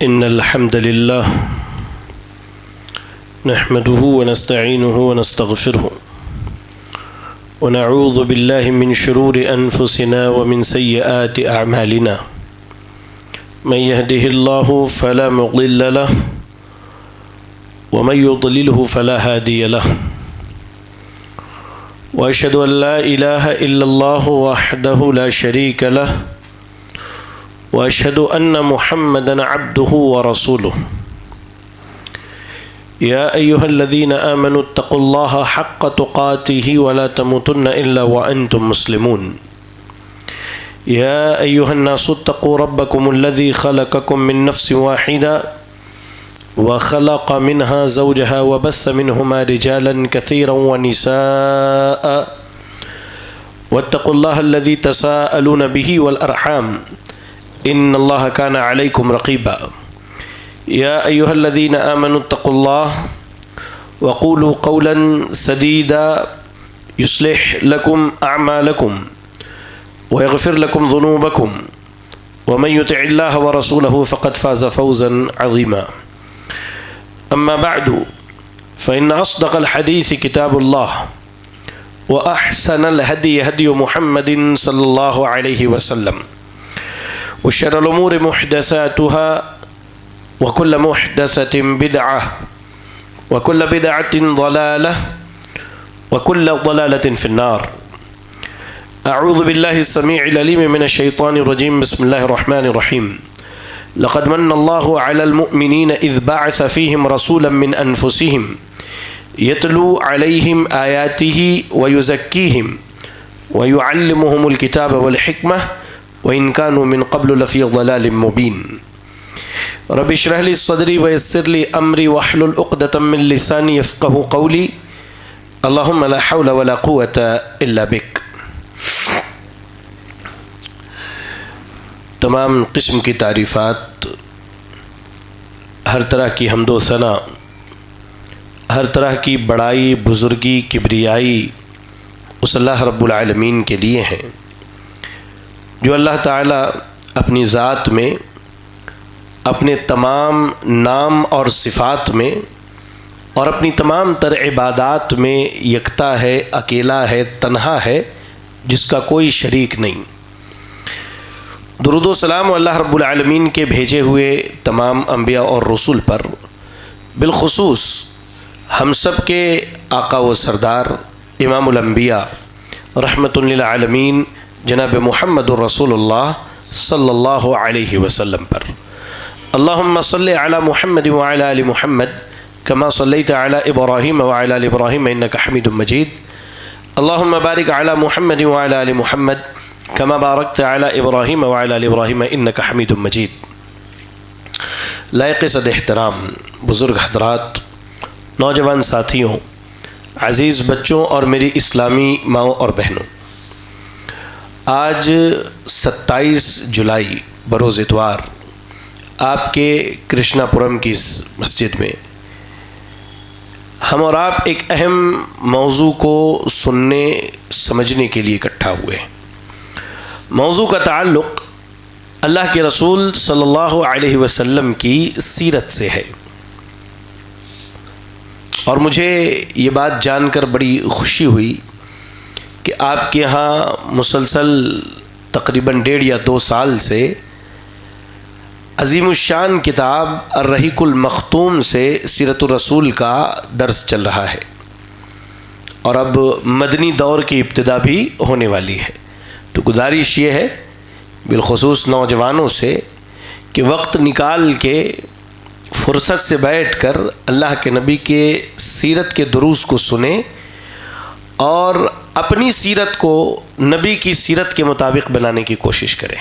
إن الحمد لله نحمده ونستعينه ونستغفره ونعوذ بالله من شرور أنفسنا ومن سيئات أعمالنا من يهده الله فلا مضل له ومن يضلله فلا هادي له وأشهد أن لا إله إلا الله وحده لا شريك له وأشهد أن محمدًا عبده ورسوله يا أيها الذين آمنوا اتقوا الله حق تقاته ولا تموتن إلا وأنتم مسلمون يا أيها الناس اتقوا ربكم الذي خلقكم من نفس واحدة وخلق منها زوجها وبث منهما رجالا كثيرا ونساء واتقوا الله الذي تساءلون به والأرحام إن الله كان عليكم رقيبا يا أيها الذين آمنوا اتقوا الله وقولوا قولا سديدا يصلح لكم أعمالكم ويغفر لكم ذنوبكم ومن يطع الله ورسوله فقد فاز فوزا عظيما أما بعد فإن أصدق الحديث كتاب الله وأحسن الهدي هدي محمد صلى الله عليه وسلم وشر الأمور محدثاتها وكل محدثة بدعة وكل بدعة ضلالة وكل ضلالة في النار أعوذ بالله السميع العليم من الشيطان الرجيم بسم الله الرحمن الرحيم لقد من الله على المؤمنين إذ بعث فيهم رسولا من أنفسهم يتلو عليهم آياته ويزكيهم ويعلمهم الكتاب والحكمة وإن كانوا من قبل لفي ضلال مبين رب اشرح لي صدري ويسر لي أمري واحلل عقدة من لساني يفقهوا قولي اللهم لا حول ولا قوة إلا بك. تمام قسم کی تعریفات، ہر طرح کی حمد و ثنا، ہر طرح کی بڑائی، بزرگی، کبریائی اس اللہ رب العالمین کے لیے ہیں جو اللہ تعالیٰ اپنی ذات میں، اپنے تمام نام اور صفات میں اور اپنی تمام تر عبادات میں یکتا ہے، اکیلا ہے، تنہا ہے، جس کا کوئی شریک نہیں۔ درود و سلام اللہ رب العالمین کے بھیجے ہوئے تمام انبیاء اور رسول پر، بالخصوص ہم سب کے آقا و سردار امام الانبیاء رحمۃ للعالمین جناب محمد الرسول اللہ صلی اللہ علیہ وسلم پر۔ اللہم صلی علی محمد وعلی آل محمد کما صلیت علی ابراہیم وعلی آل ابراہیم انک حمید مجید۔ اللہم بارک علی محمد وعلی آل محمد کما بارکت علی ابراہیم وعلی آل ابراہیم انک حمید مجید۔ لائق صد احترام بزرگ حضرات، نوجوان ساتھیوں، عزیز بچوں اور میری اسلامی ماؤں اور بہنوں، آج 27 جولائی بروز اتوار آپ کے کرشنا پورم کی اس مسجد میں ہم اور آپ ایک اہم موضوع کو سننے سمجھنے کے لیے اکٹھا ہوئے ہیں۔ موضوع کا تعلق اللہ کے رسول صلی اللہ علیہ وسلم کی سیرت سے ہے، اور مجھے یہ بات جان کر بڑی خوشی ہوئی کہ آپ کے ہاں مسلسل تقریباً 1.5 یا 2 سال سے عظیم الشان کتاب الرحیق المختوم سے سیرت الرسول کا درس چل رہا ہے، اور اب مدنی دور کی ابتدا بھی ہونے والی ہے۔ تو گزارش یہ ہے بالخصوص نوجوانوں سے کہ وقت نکال کے فرصت سے بیٹھ کر اللہ کے نبی کے سیرت کے دروس کو سنیں اور اپنی سیرت کو نبی کی سیرت کے مطابق بنانے کی کوشش کریں۔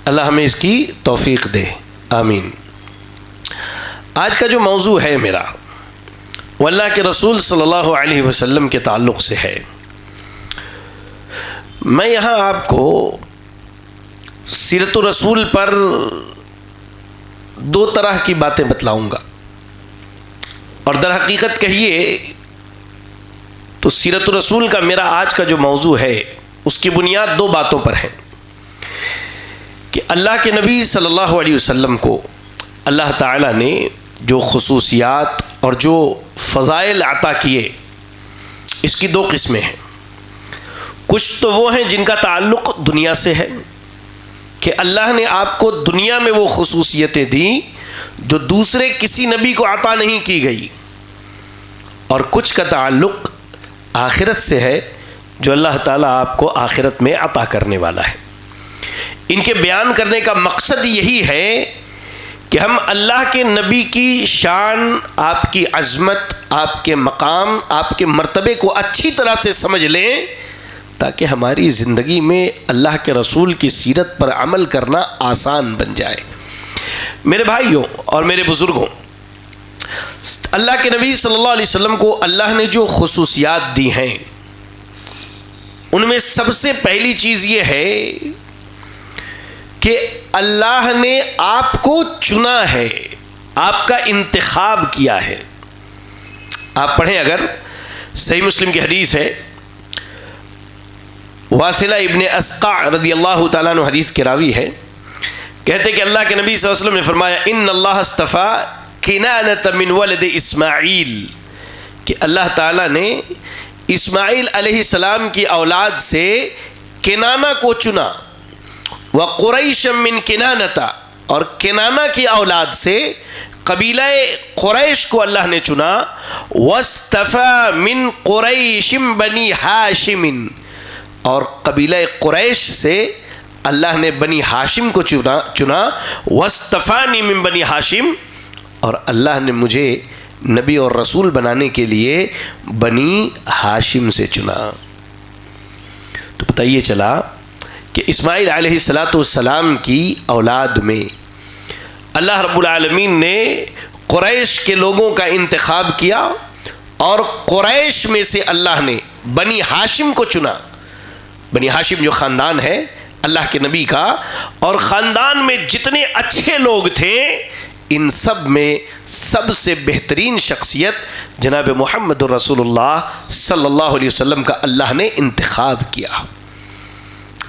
اللہ ہمیں اس کی توفیق دے، آمین۔ آج کا جو موضوع ہے میرا وہ اللہ کے رسول صلی اللہ علیہ وسلم کے تعلق سے ہے۔ میں یہاں آپ کو سیرت الرسول پر 2 طرح کی باتیں بتلاؤں گا، اور در حقیقت کہیے تو سیرت الرسول کا میرا آج کا جو موضوع ہے اس کی بنیاد 2 باتوں پر ہے۔ کہ اللہ کے نبی صلی اللہ علیہ وسلم کو اللہ تعالیٰ نے جو خصوصیات اور جو فضائل عطا کیے، اس کی دو قسمیں ہیں۔ کچھ تو وہ ہیں جن کا تعلق دنیا سے ہے کہ اللہ نے آپ کو دنیا میں وہ خصوصیتیں دیں جو دوسرے کسی نبی کو عطا نہیں کی گئی، اور کچھ کا تعلق آخرت سے ہے جو اللہ تعالیٰ آپ کو آخرت میں عطا کرنے والا ہے۔ ان کے بیان کرنے کا مقصد یہی ہے کہ ہم اللہ کے نبی کی شان، آپ کی عظمت، آپ کے مقام، آپ کے مرتبے کو اچھی طرح سے سمجھ لیں، تاکہ ہماری زندگی میں اللہ کے رسول کی سیرت پر عمل کرنا آسان بن جائے۔ میرے بھائیوں اور میرے بزرگوں، اللہ کے نبی صلی اللہ علیہ وسلم کو اللہ نے جو خصوصیات دی ہیں، ان میں سب سے پہلی چیز یہ ہے کہ اللہ نے آپ کو چنا ہے، آپ کا انتخاب کیا ہے۔ آپ پڑھیں، اگر صحیح مسلم کی حدیث ہے، واصلہ ابن اسقع رضی اللہ تعالیٰ عنہ حدیث کے راوی ہے، کہتے کہ اللہ کے نبی صلی اللہ علیہ وسلم نے فرمایا ان اللہ اصطفیٰ کنانۃ من ولد اسماعیل، کہ اللہ تعالیٰ نے اسماعیل علیہ السلام کی اولاد سے کنانہ کو چنا، وقریش من کنانۃ، اور کنانہ کی اولاد سے قبیلہ قریش کو اللہ نے چنا، واصطفیٰ من قریش بنی ہاشم، اور قبیلہ قریش سے اللہ نے بنی ہاشم کو چنا، واصطفانی من بنی ہاشم، اور اللہ نے مجھے نبی اور رسول بنانے کے لیے بنی ہاشم سے چنا۔ تو پتہ یہ چلا کہ اسماعیل علیہ السلام کی اولاد میں اللہ رب العالمین نے قریش کے لوگوں کا انتخاب کیا، اور قریش میں سے اللہ نے بنی ہاشم کو چنا۔ بنی ہاشم جو خاندان ہے اللہ کے نبی کا، اور خاندان میں جتنے اچھے لوگ تھے، ان سب میں سب سے بہترین شخصیت جناب محمد رسول اللہ صلی اللہ علیہ وسلم کا اللہ نے انتخاب کیا۔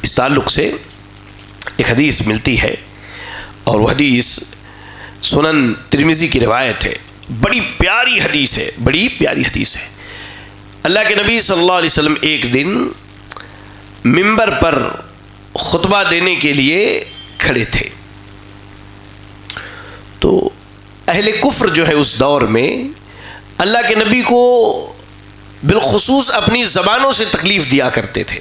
اس تعلق سے ایک حدیث ملتی ہے، اور وہ حدیث سنن ترمذی کی روایت ہے، بڑی پیاری حدیث ہے، بڑی پیاری حدیث ہے۔ اللہ کے نبی صلی اللہ علیہ وسلم ایک دن منبر پر خطبہ دینے کے لیے کھڑے تھے، تو اہل کفر جو ہے اس دور میں اللہ کے نبی کو بالخصوص اپنی زبانوں سے تکلیف دیا کرتے تھے۔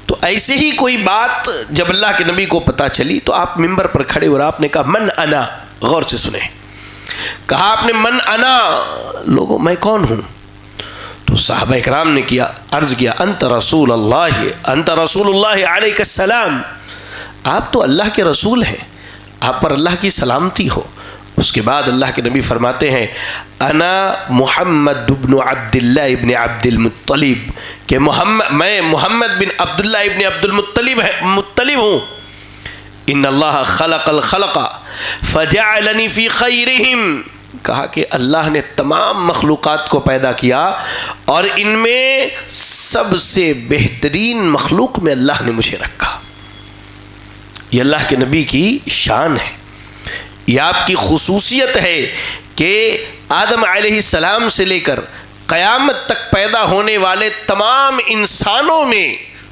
تو ایسے ہی کوئی بات جب اللہ کے نبی کو پتہ چلی تو آپ منبر پر کھڑے اور آپ نے کہا من انا، غور سے سنیں، کہا آپ نے من انا، لوگوں میں کون ہوں؟ تو صحابہ اکرام نے عرض کیا انت رسول اللہ، انت رسول اللہ علیہ السلام، آپ تو اللہ کے رسول ہیں، آپ پر اللہ کی سلامتی ہو۔ اس کے بعد اللہ کے نبی فرماتے ہیں انا محمد بن عبداللہ ابن عبد المطلب، کہ میں محمد بن عبداللہ ابن عبد المطلب ہوں۔ ان اللہ خلق الخلق فجعلنی فی خیرہم، کہا کہ اللہ نے تمام مخلوقات کو پیدا کیا اور ان میں سب سے بہترین مخلوق میں اللہ نے مجھے رکھا۔ یہ اللہ کے نبی کی شان ہے، یہ آپ کی خصوصیت ہے کہ آدم علیہ السلام سے لے کر قیامت تک پیدا ہونے والے تمام انسانوں میں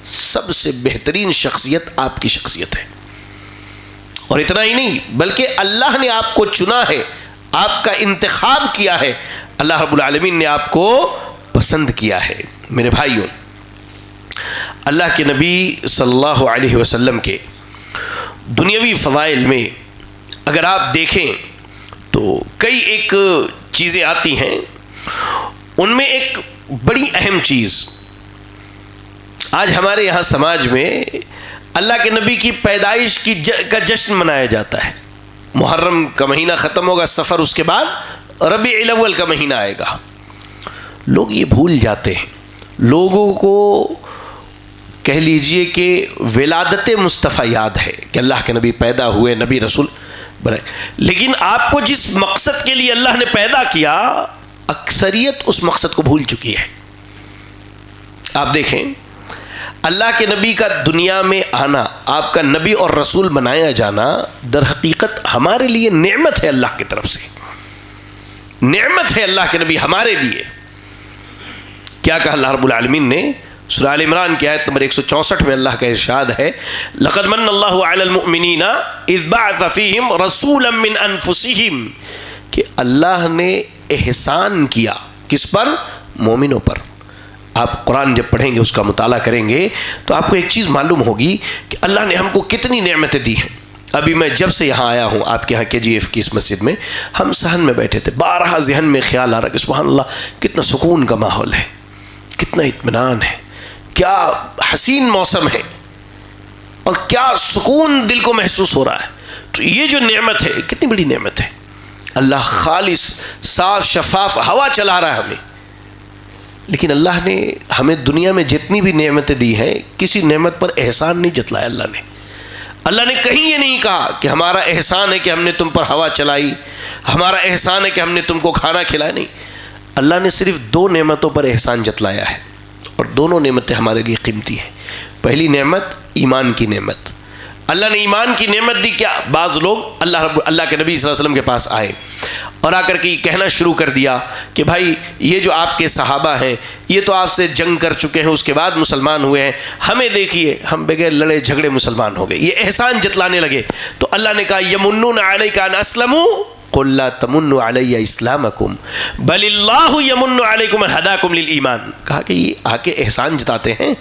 سب سے بہترین شخصیت آپ کی شخصیت ہے۔ اور اتنا ہی نہیں بلکہ اللہ نے آپ کو چنا ہے، آپ کا انتخاب کیا ہے، اللہ رب العالمین نے آپ کو پسند کیا ہے۔ میرے بھائیوں، اللہ کے نبی صلی اللہ علیہ وسلم کے دنیاوی فضائل میں اگر آپ دیکھیں تو کئی ایک چیزیں آتی ہیں، ان میں ایک بڑی اہم چیز آج ہمارے یہاں سماج میں اللہ کے نبی کی پیدائش کا جشن منایا جاتا ہے۔ محرم کا مہینہ ختم ہوگا، سفر، اس کے بعد ربیع الاول کا مہینہ آئے گا۔ لوگ یہ بھول جاتے ہیں، لوگوں کو کہہ لیجئے کہ ولادت مصطفیٰ یاد ہے کہ اللہ کے نبی پیدا ہوئے، نبی رسول بنے، لیکن آپ کو جس مقصد کے لیے اللہ نے پیدا کیا اکثریت اس مقصد کو بھول چکی ہے۔ آپ دیکھیں اللہ کے نبی کا دنیا میں آنا، آپ کا نبی اور رسول بنایا جانا در حقیقت ہمارے لیے نعمت ہے، اللہ کی طرف سے نعمت ہے اللہ کے نبی ہمارے لیے۔ کیا کہا اللہ رب العالمین نے؟ سورہ آل عمران کی آیت نمبر 164 میں اللہ کا ارشاد ہے، لقد من اللہ علی المؤمنین اذ بعث فیہم رسولا من انفسہم، کہ اللہ نے احسان کیا کس پر؟ مومنوں پر۔ آپ قرآن جب پڑھیں گے، اس کا مطالعہ کریں گے تو آپ کو ایک چیز معلوم ہوگی کہ اللہ نے ہم کو کتنی نعمتیں دی ہیں۔ ابھی میں جب سے یہاں آیا ہوں آپ کے یہاں KGF کی اس مسجد میں، ہم صحن میں بیٹھے تھے، بارہا ذہن میں خیال آ رہا کہ سبحان اللہ کتنا سکون کا ماحول ہے، کتنا اطمینان ہے، کیا حسین موسم ہے اور کیا سکون دل کو محسوس ہو رہا ہے۔ تو یہ جو نعمت ہے کتنی بڑی نعمت ہے، اللہ خالص صاف شفاف ہوا چلا رہا ہے ہمیں۔ لیکن اللہ نے ہمیں دنیا میں جتنی بھی نعمتیں دی ہیں، کسی نعمت پر احسان نہیں جتلایا اللہ نے کہیں یہ نہیں کہا کہ ہمارا احسان ہے کہ ہم نے تم پر ہوا چلائی، ہمارا احسان ہے کہ ہم نے تم کو کھانا کھلایا، نہیں۔ اللہ نے صرف 2 نعمتوں پر احسان جتلایا ہے، اور دونوں نعمتیں ہمارے لیے قیمتی ہیں۔ پہلی نعمت ایمان کی نعمت، اللہ نے ایمان کی نعمت دی۔ کیا بعض لوگ اللہ کے نبی صلی اللہ علیہ وسلم کے پاس آئے اور آ کر کے یہ کہنا شروع کر دیا کہ بھائی یہ جو آپ کے صحابہ ہیں یہ تو آپ سے جنگ کر چکے ہیں، اس کے بعد مسلمان ہوئے ہیں، ہمیں دیکھیے ہم بغیر لڑے جھگڑے مسلمان ہو گئے، یہ احسان جتلانے لگے۔ تو اللہ نے کہا یمنون علیک ان اسلموا قل لا تمنوا علی اسلامکم بل اللہ یمن علیکم ان ہداکم للایمان، کہا کہ یہ آ کے احسان جتاتے ہیں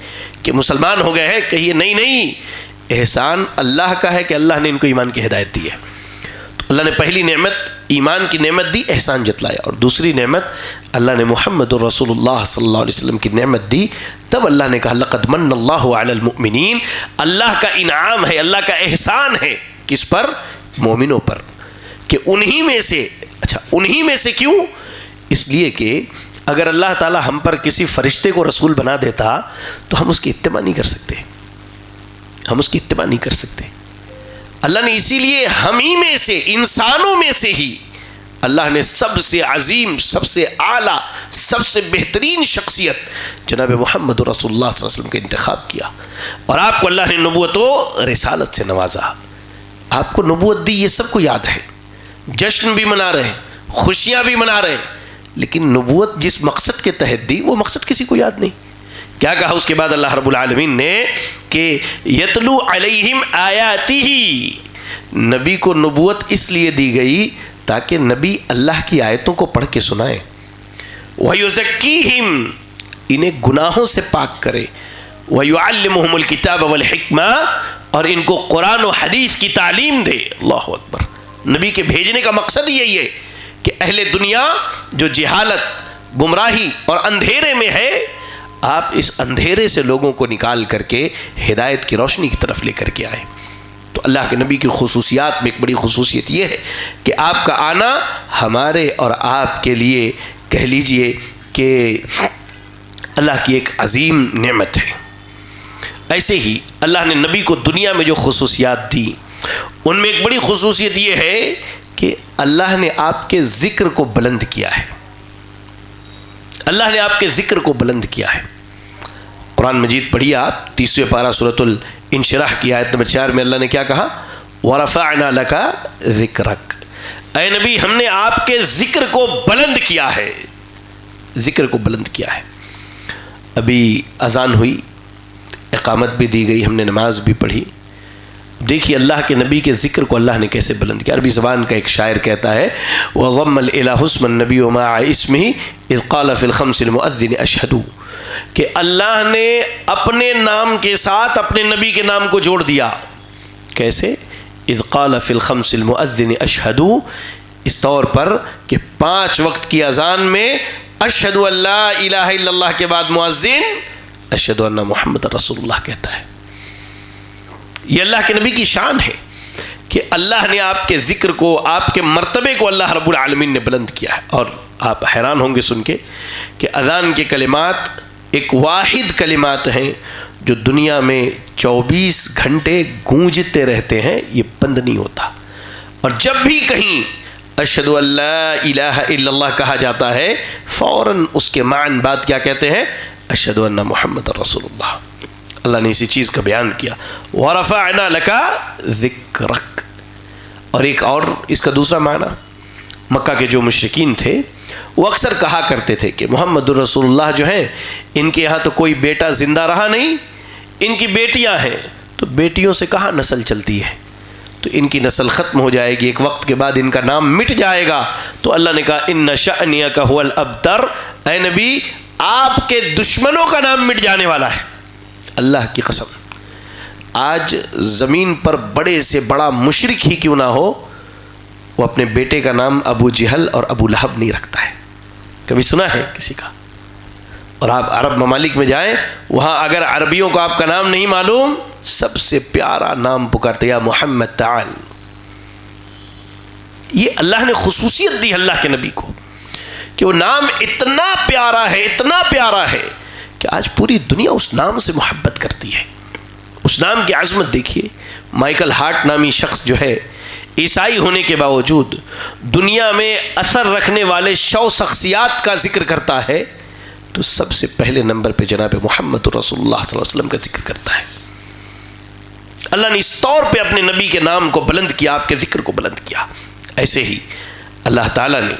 کہ مسلمان ہو گئے ہیں، کہیے نہیں، احسان اللہ کا ہے کہ اللہ نے ان کو ایمان کی ہدایت دی ہے۔ تو اللہ نے پہلی نعمت ایمان کی نعمت دی، احسان جتلایا، اور دوسری نعمت اللہ نے محمد رسول اللہ صلی اللہ علیہ وسلم کی نعمت دی۔ تب اللہ نے کہا لقد من اللہ علی المؤمنین، اللہ کا انعام ہے، اللہ کا احسان ہے، کس پر؟ مومنوں پر، کہ انہی میں سے۔ اچھا انہی میں سے کیوں؟ اس لیے کہ اگر اللہ تعالی ہم پر کسی فرشتے کو رسول بنا دیتا تو ہم اس کی اتباع نہیں کر سکتے، اللہ نے اسی لیے ہم ہی میں سے، انسانوں میں سے ہی اللہ نے سب سے عظیم، سب سے اعلیٰ، سب سے بہترین شخصیت جناب محمد رسول اللہ صلی اللہ علیہ وسلم کا انتخاب کیا، اور آپ کو اللہ نے نبوت و رسالت سے نوازا۔ آپ کو نبوت دی، یہ سب کو یاد ہے، جشن بھی منا رہے، خوشیاں بھی منا رہے، لیکن نبوت جس مقصد کے تحت دی وہ مقصد کسی کو یاد نہیں۔ کیا کہا اس کے بعد اللہ رب العالمین نے کہ یتلو علیہم آیاتہ، نبی کو نبوت اس لیے دی گئی تاکہ نبی اللہ کی آیتوں کو پڑھ کے سنائے، وَيُزَكِّيهِمْ، انہیں گناہوں سے پاک کرے، وَيُعَلِّمُهُمُ الْكِتَابَ وَالْحِكْمَةَ، اور ان کو قرآن و حدیث کی تعلیم دے۔ اللہ اکبر، نبی کے بھیجنے کا مقصد یہی ہے کہ اہل دنیا جو جہالت، گمراہی اور اندھیرے میں ہے، آپ اس اندھیرے سے لوگوں کو نکال کر کے ہدایت کی روشنی کی طرف لے کر کے آئے۔ تو اللہ کے نبی کی خصوصیات میں ایک بڑی خصوصیت یہ ہے کہ آپ کا آنا ہمارے اور آپ کے لیے کہہ لیجئے کہ اللہ کی ایک عظیم نعمت ہے۔ ایسے ہی اللہ نے نبی کو دنیا میں جو خصوصیات دی، ان میں ایک بڑی خصوصیت یہ ہے کہ اللہ نے آپ کے ذکر کو بلند کیا ہے، اللہ نے آپ کے ذکر کو بلند کیا ہے۔ قرآن مجید پڑھیے آپ 30ویں پارہ سورۃ الانشراح کی آیت نمبر 4 میں اللہ نے کیا کہا؟ وَرَفَعْنَا لَكَ ذِكْرَكَ، اے نبی ہم نے آپ کے ذکر کو بلند کیا ہے، ذکر کو بلند کیا ہے۔ ابھی اذان ہوئی، اقامت بھی دی گئی، ہم نے نماز بھی پڑھی، دیکھیے اللہ کے نبی کے ذکر کو اللہ نے کیسے بلند کیا۔ عربی زبان کا ایک شاعر کہتا ہے وَضَمَّ الْإِلَهُ اسْمَ النَّبِيُّ مَعَ اسْمِهِ اِذْ قَالَ فِي الْخَمْسِ الْمُؤَذِّنِ أَشْهَدُ، کہ اللہ نے اپنے نام کے ساتھ اپنے نبی کے نام کو جوڑ دیا۔ کیسے؟ اِذْ قَالَ فِي الْخَمْسِ الْمُؤَذِّنِ أَشْهَدُ، اس طور پر کہ 5 وقت کی اذان میں اشہد ان لا الہ الا اللہ کے بعد مؤذن اشہد ان محمد رسول اللہ کہتا ہے۔ یہ اللہ کے نبی کی شان ہے کہ اللہ نے آپ کے ذکر کو، آپ کے مرتبے کو اللہ رب العالمین نے بلند کیا ہے۔ اور آپ حیران ہوں گے سن کے کہ اذان کے کلمات ایک واحد کلمات ہیں جو دنیا میں 24 گھنٹے گونجتے رہتے ہیں، یہ بند نہیں ہوتا۔ اور جب بھی کہیں اشہد ان لا الہ الا اللہ کہا جاتا ہے، فوراً اس کے معنی بعد کیا کہتے ہیں؟ اشہد ان محمد رسول اللہ۔ اللہ نے اسی چیز کا بیان کیا، وَرَفَعْنَا لَكَ ذِكْرَكَ۔ اور ایک اور اس کا دوسرا معنی، مکہ کے جو مشرکین تھے وہ اکثر کہا کرتے تھے کہ محمد الرسول اللہ جو ہیں ان کے یہاں تو کوئی بیٹا زندہ رہا نہیں، ان کی بیٹیاں ہیں، تو بیٹیوں سے کہاں نسل چلتی ہے، تو ان کی نسل ختم ہو جائے گی، ایک وقت کے بعد ان کا نام مٹ جائے گا۔ تو اللہ نے کہا ان شأنک ھو الابتر، اے نبی آپ کے دشمنوں کا نام مٹ جانے والا ہے۔ اللہ کی قسم، آج زمین پر بڑے سے بڑا مشرک ہی کیوں نہ ہو، وہ اپنے بیٹے کا نام ابو جہل اور ابو لہب نہیں رکھتا ہے۔ کبھی سنا ہے کسی کا؟ اور آپ عرب ممالک میں جائیں، وہاں اگر عربیوں کو آپ کا نام نہیں معلوم، سب سے پیارا نام پکارتے یا محمد تعال۔ یہ اللہ نے خصوصیت دی اللہ کے نبی کو کہ وہ نام اتنا پیارا ہے، اتنا پیارا ہے کہ آج پوری دنیا اس نام سے محبت کرتی ہے۔ اس نام کی عظمت دیکھیے، مائیکل ہارٹ نامی شخص جو ہے، عیسائی ہونے کے باوجود دنیا میں اثر رکھنے والے 100 شخصیات کا ذکر کرتا ہے تو سب سے پہلے نمبر پہ جناب محمد رسول اللہ صلی اللہ علیہ وسلم کا ذکر کرتا ہے۔ اللہ نے اس طور پہ اپنے نبی کے نام کو بلند کیا، آپ کے ذکر کو بلند کیا۔ ایسے ہی اللہ تعالیٰ نے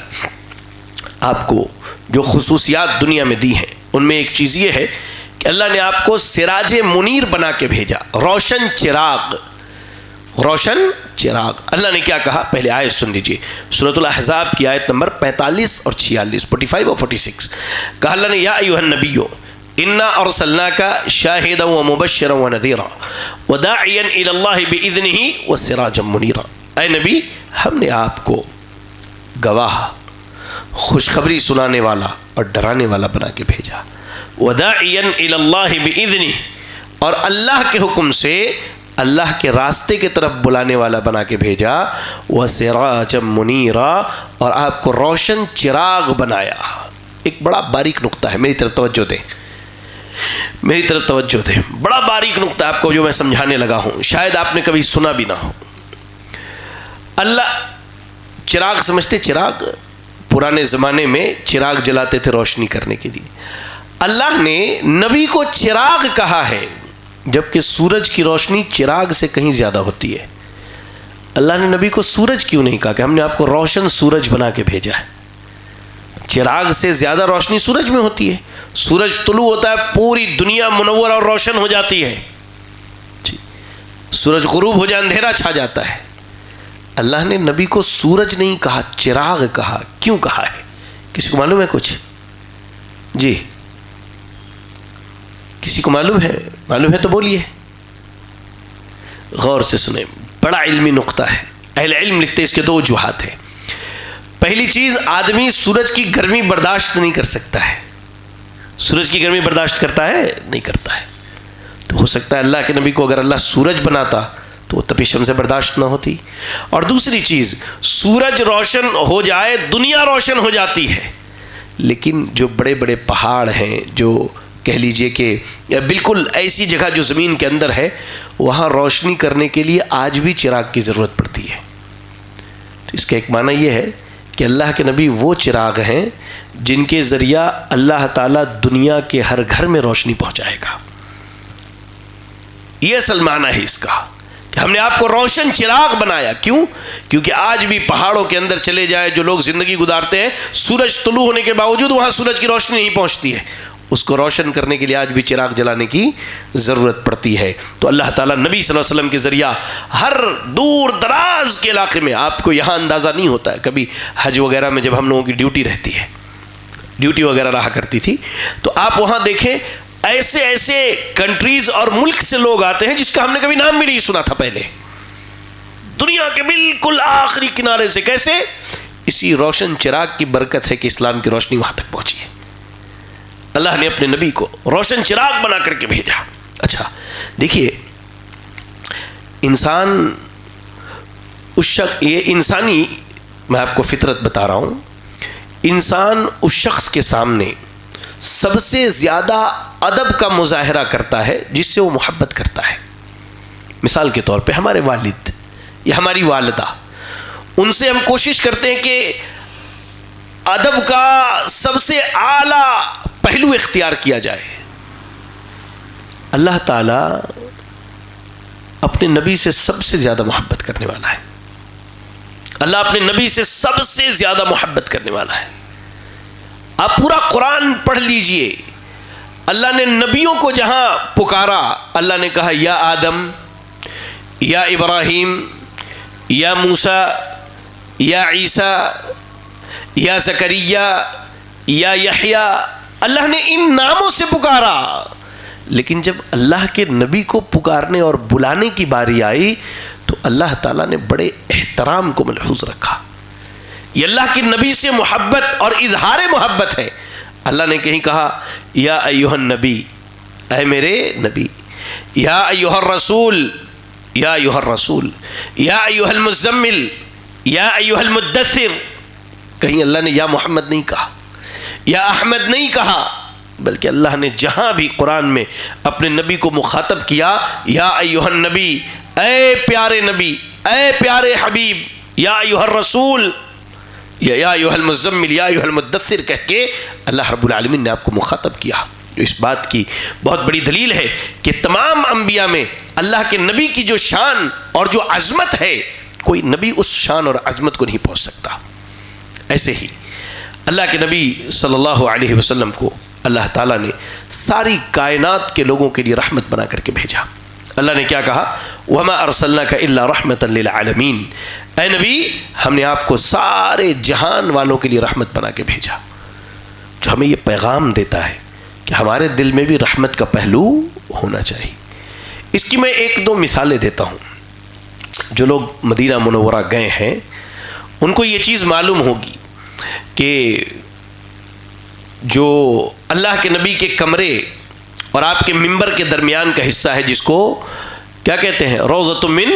آپ کو جو خصوصیات دنیا میں دی ہیں، ان میں ایک چیز یہ ہے کہ اللہ نے آپ کو سراج منیر بنا کے بھیجا، روشن چراغ، روشن چراغ۔ اللہ نے کیا کہا، پہلے آیت سن لیجیے، سورۃ الاحزاب کی آیت نمبر 45 اور 46، 45 اور 46۔ کہا اللہ نے یا ایھا النبی انا ارسلناک شاہدا ومبشرا ونذیرا وداعیا الی اللہ باذنہ وسراجا منیرا۔ اے نبی، ہم نے آپ کو گواہ، خوشخبری سنانے والا اور ڈرانے والا بنا کے بھیجا، وداعیا الی اللہ باذنہ، اور اللہ کے حکم سے اللہ کے راستے کی طرف بلانے والا بنا کے بھیجا، وسراجا منیرا، اور آپ کو روشن چراغ بنایا۔ ایک بڑا باریک نقطہ ہے، میری طرف توجہ دیں، میری طرف توجہ دیں، بڑا باریک نقطہ آپ کو جو میں سمجھانے لگا ہوں، شاید آپ نے کبھی سنا بھی نہ ہو۔ اللہ چراغ سمجھتے، چراغ پرانے زمانے میں چراغ جلاتے تھے روشنی کرنے کے لیے۔ اللہ نے نبی کو چراغ کہا ہے، جبکہ سورج کی روشنی چراغ سے کہیں زیادہ ہوتی ہے۔ اللہ نے نبی کو سورج کیوں نہیں کہا کہ ہم نے آپ کو روشن سورج بنا کے بھیجا ہے؟ چراغ سے زیادہ روشنی سورج میں ہوتی ہے، سورج طلوع ہوتا ہے پوری دنیا منور اور روشن ہو جاتی ہے، سورج غروب ہو جائے اندھیرا چھا جاتا ہے۔ اللہ نے نبی کو سورج نہیں کہا، چراغ کہا۔ کیوں کہا ہے؟ کسی کو معلوم ہے کچھ؟ جی کسی کو معلوم ہے؟ معلوم ہے تو بولیے، غور سے سنیں، بڑا علمی نقطہ ہے۔ اہل علم لکھتے اس کے دو وجوہات ہیں۔ پہلی چیز، آدمی سورج کی گرمی برداشت نہیں کر سکتا ہے۔ سورج کی گرمی برداشت کرتا ہے؟ نہیں کرتا ہے۔ تو ہو سکتا ہے اللہ کے نبی کو اگر اللہ سورج بناتا تو وہ تپش ہم سے برداشت نہ ہوتی۔ اور دوسری چیز، سورج روشن ہو جائے دنیا روشن ہو جاتی ہے، لیکن جو بڑے بڑے پہاڑ ہیں، جو کہہ لیجئے کہ بالکل ایسی جگہ جو زمین کے اندر ہے، وہاں روشنی کرنے کے لیے آج بھی چراغ کی ضرورت پڑتی ہے۔ تو اس کا ایک معنی یہ ہے کہ اللہ کے نبی وہ چراغ ہیں جن کے ذریعہ اللہ تعالیٰ دنیا کے ہر گھر میں روشنی پہنچائے گا۔ یہ اصل معنی ہے اس کا کہ ہم نے آپ کو روشن چراغ بنایا۔ کیوں؟ کیونکہ آج بھی پہاڑوں کے اندر چلے جائیں جو لوگ زندگی گزارتے ہیں، سورج طلوع ہونے کے باوجود وہاں سورج کی روشنی نہیں پہنچتی ہے، اس کو روشن کرنے کے لیے آج بھی چراغ جلانے کی ضرورت پڑتی ہے۔ تو اللہ تعالیٰ نبی صلی اللہ علیہ وسلم کے ذریعہ ہر دور دراز کے علاقے میں، آپ کو یہاں اندازہ نہیں ہوتا ہے، کبھی حج وغیرہ میں جب ہم لوگوں کی ڈیوٹی رہتی ہے، ڈیوٹی وغیرہ رہا کرتی تھی، تو آپ وہاں دیکھیں ایسے ایسے کنٹریز اور ملک سے لوگ آتے ہیں جس کا ہم نے کبھی نام بھی نہیں سنا تھا پہلے، دنیا کے بالکل آخری کنارے سے۔ کیسے؟ اسی روشن چراغ کی برکت ہے کہ اسلام کی روشنی وہاں تک پہنچی ہے۔ اللہ نے اپنے نبی کو روشن چراغ بنا کر کے بھیجا۔ اچھا دیکھیے، انسان اس شخص، یہ انسانی، میں آپ کو فطرت بتا رہا ہوں، انسان اس شخص کے سامنے سب سے زیادہ ادب کا مظاہرہ کرتا ہے جس سے وہ محبت کرتا ہے۔ مثال کے طور پہ ہمارے والد یا ہماری والدہ، ان سے ہم کوشش کرتے ہیں کہ ادب کا سب سے اعلیٰ پہلو اختیار کیا جائے، اللہ تعالیٰ اپنے نبی سے سب سے زیادہ محبت کرنے والا ہے. اللہ اپنے نبی سے سب سے زیادہ محبت کرنے والا ہے. آپ پورا قرآن پڑھ لیجئے. اللہ نے نبیوں کو جہاں پکارا اللہ نے کہا یا آدم، یا ابراہیم، یا موسیٰ، یا عیسیٰ، یا زکریا، یا یحییٰ. اللہ نے ان ناموں سے پکارا. لیکن جب اللہ کے نبی کو پکارنے اور بلانے کی باری آئی تو اللہ تعالیٰ نے بڑے احترام کو ملحوظ رکھا. یہ اللہ کے نبی سے محبت اور اظہار محبت ہے. اللہ نے کہیں کہا یا ایھا النبی، اے میرے نبی، یا ایھا الرسول، یا ایھا الرسول، یا ایھا المزمل، یا ایھا المدثر. کہیں اللہ نے یا محمد نہیں کہا، یا احمد نہیں کہا، بلکہ اللہ نے جہاں بھی قرآن میں اپنے نبی کو مخاطب کیا یا ایھا النبی، اے پیارے نبی، اے پیارے حبیب، یا ایھا الرسول، یا ایھا المزمل، یا ایھا المدثر کہہ کے اللہ رب العالمین نے آپ کو مخاطب کیا. اس بات کی بہت بڑی دلیل ہے کہ تمام انبیاء میں اللہ کے نبی کی جو شان اور جو عظمت ہے، کوئی نبی اس شان اور عظمت کو نہیں پہنچ سکتا. ایسے ہی اللہ کے نبی صلی اللہ علیہ وسلم کو اللہ تعالیٰ نے ساری کائنات کے لوگوں کے لیے رحمت بنا کر کے بھیجا. اللہ نے کیا کہا؟ وَمَا أَرْسَلْنَاكَ إِلَّا رَحْمَةً لِلْعَالَمِينَ. اے نبی، ہم نے آپ کو سارے جہان والوں کے لیے رحمت بنا کے بھیجا. جو ہمیں یہ پیغام دیتا ہے کہ ہمارے دل میں بھی رحمت کا پہلو ہونا چاہیے. اس کی میں ایک دو مثالیں دیتا ہوں. جو لوگ مدینہ منورہ گئے ہیں ان کو یہ چیز معلوم ہوگی کہ جو اللہ کے نبی کے کمرے اور آپ کے ممبر کے درمیان کا حصہ ہے، جس کو کیا کہتے ہیں، روضۃ من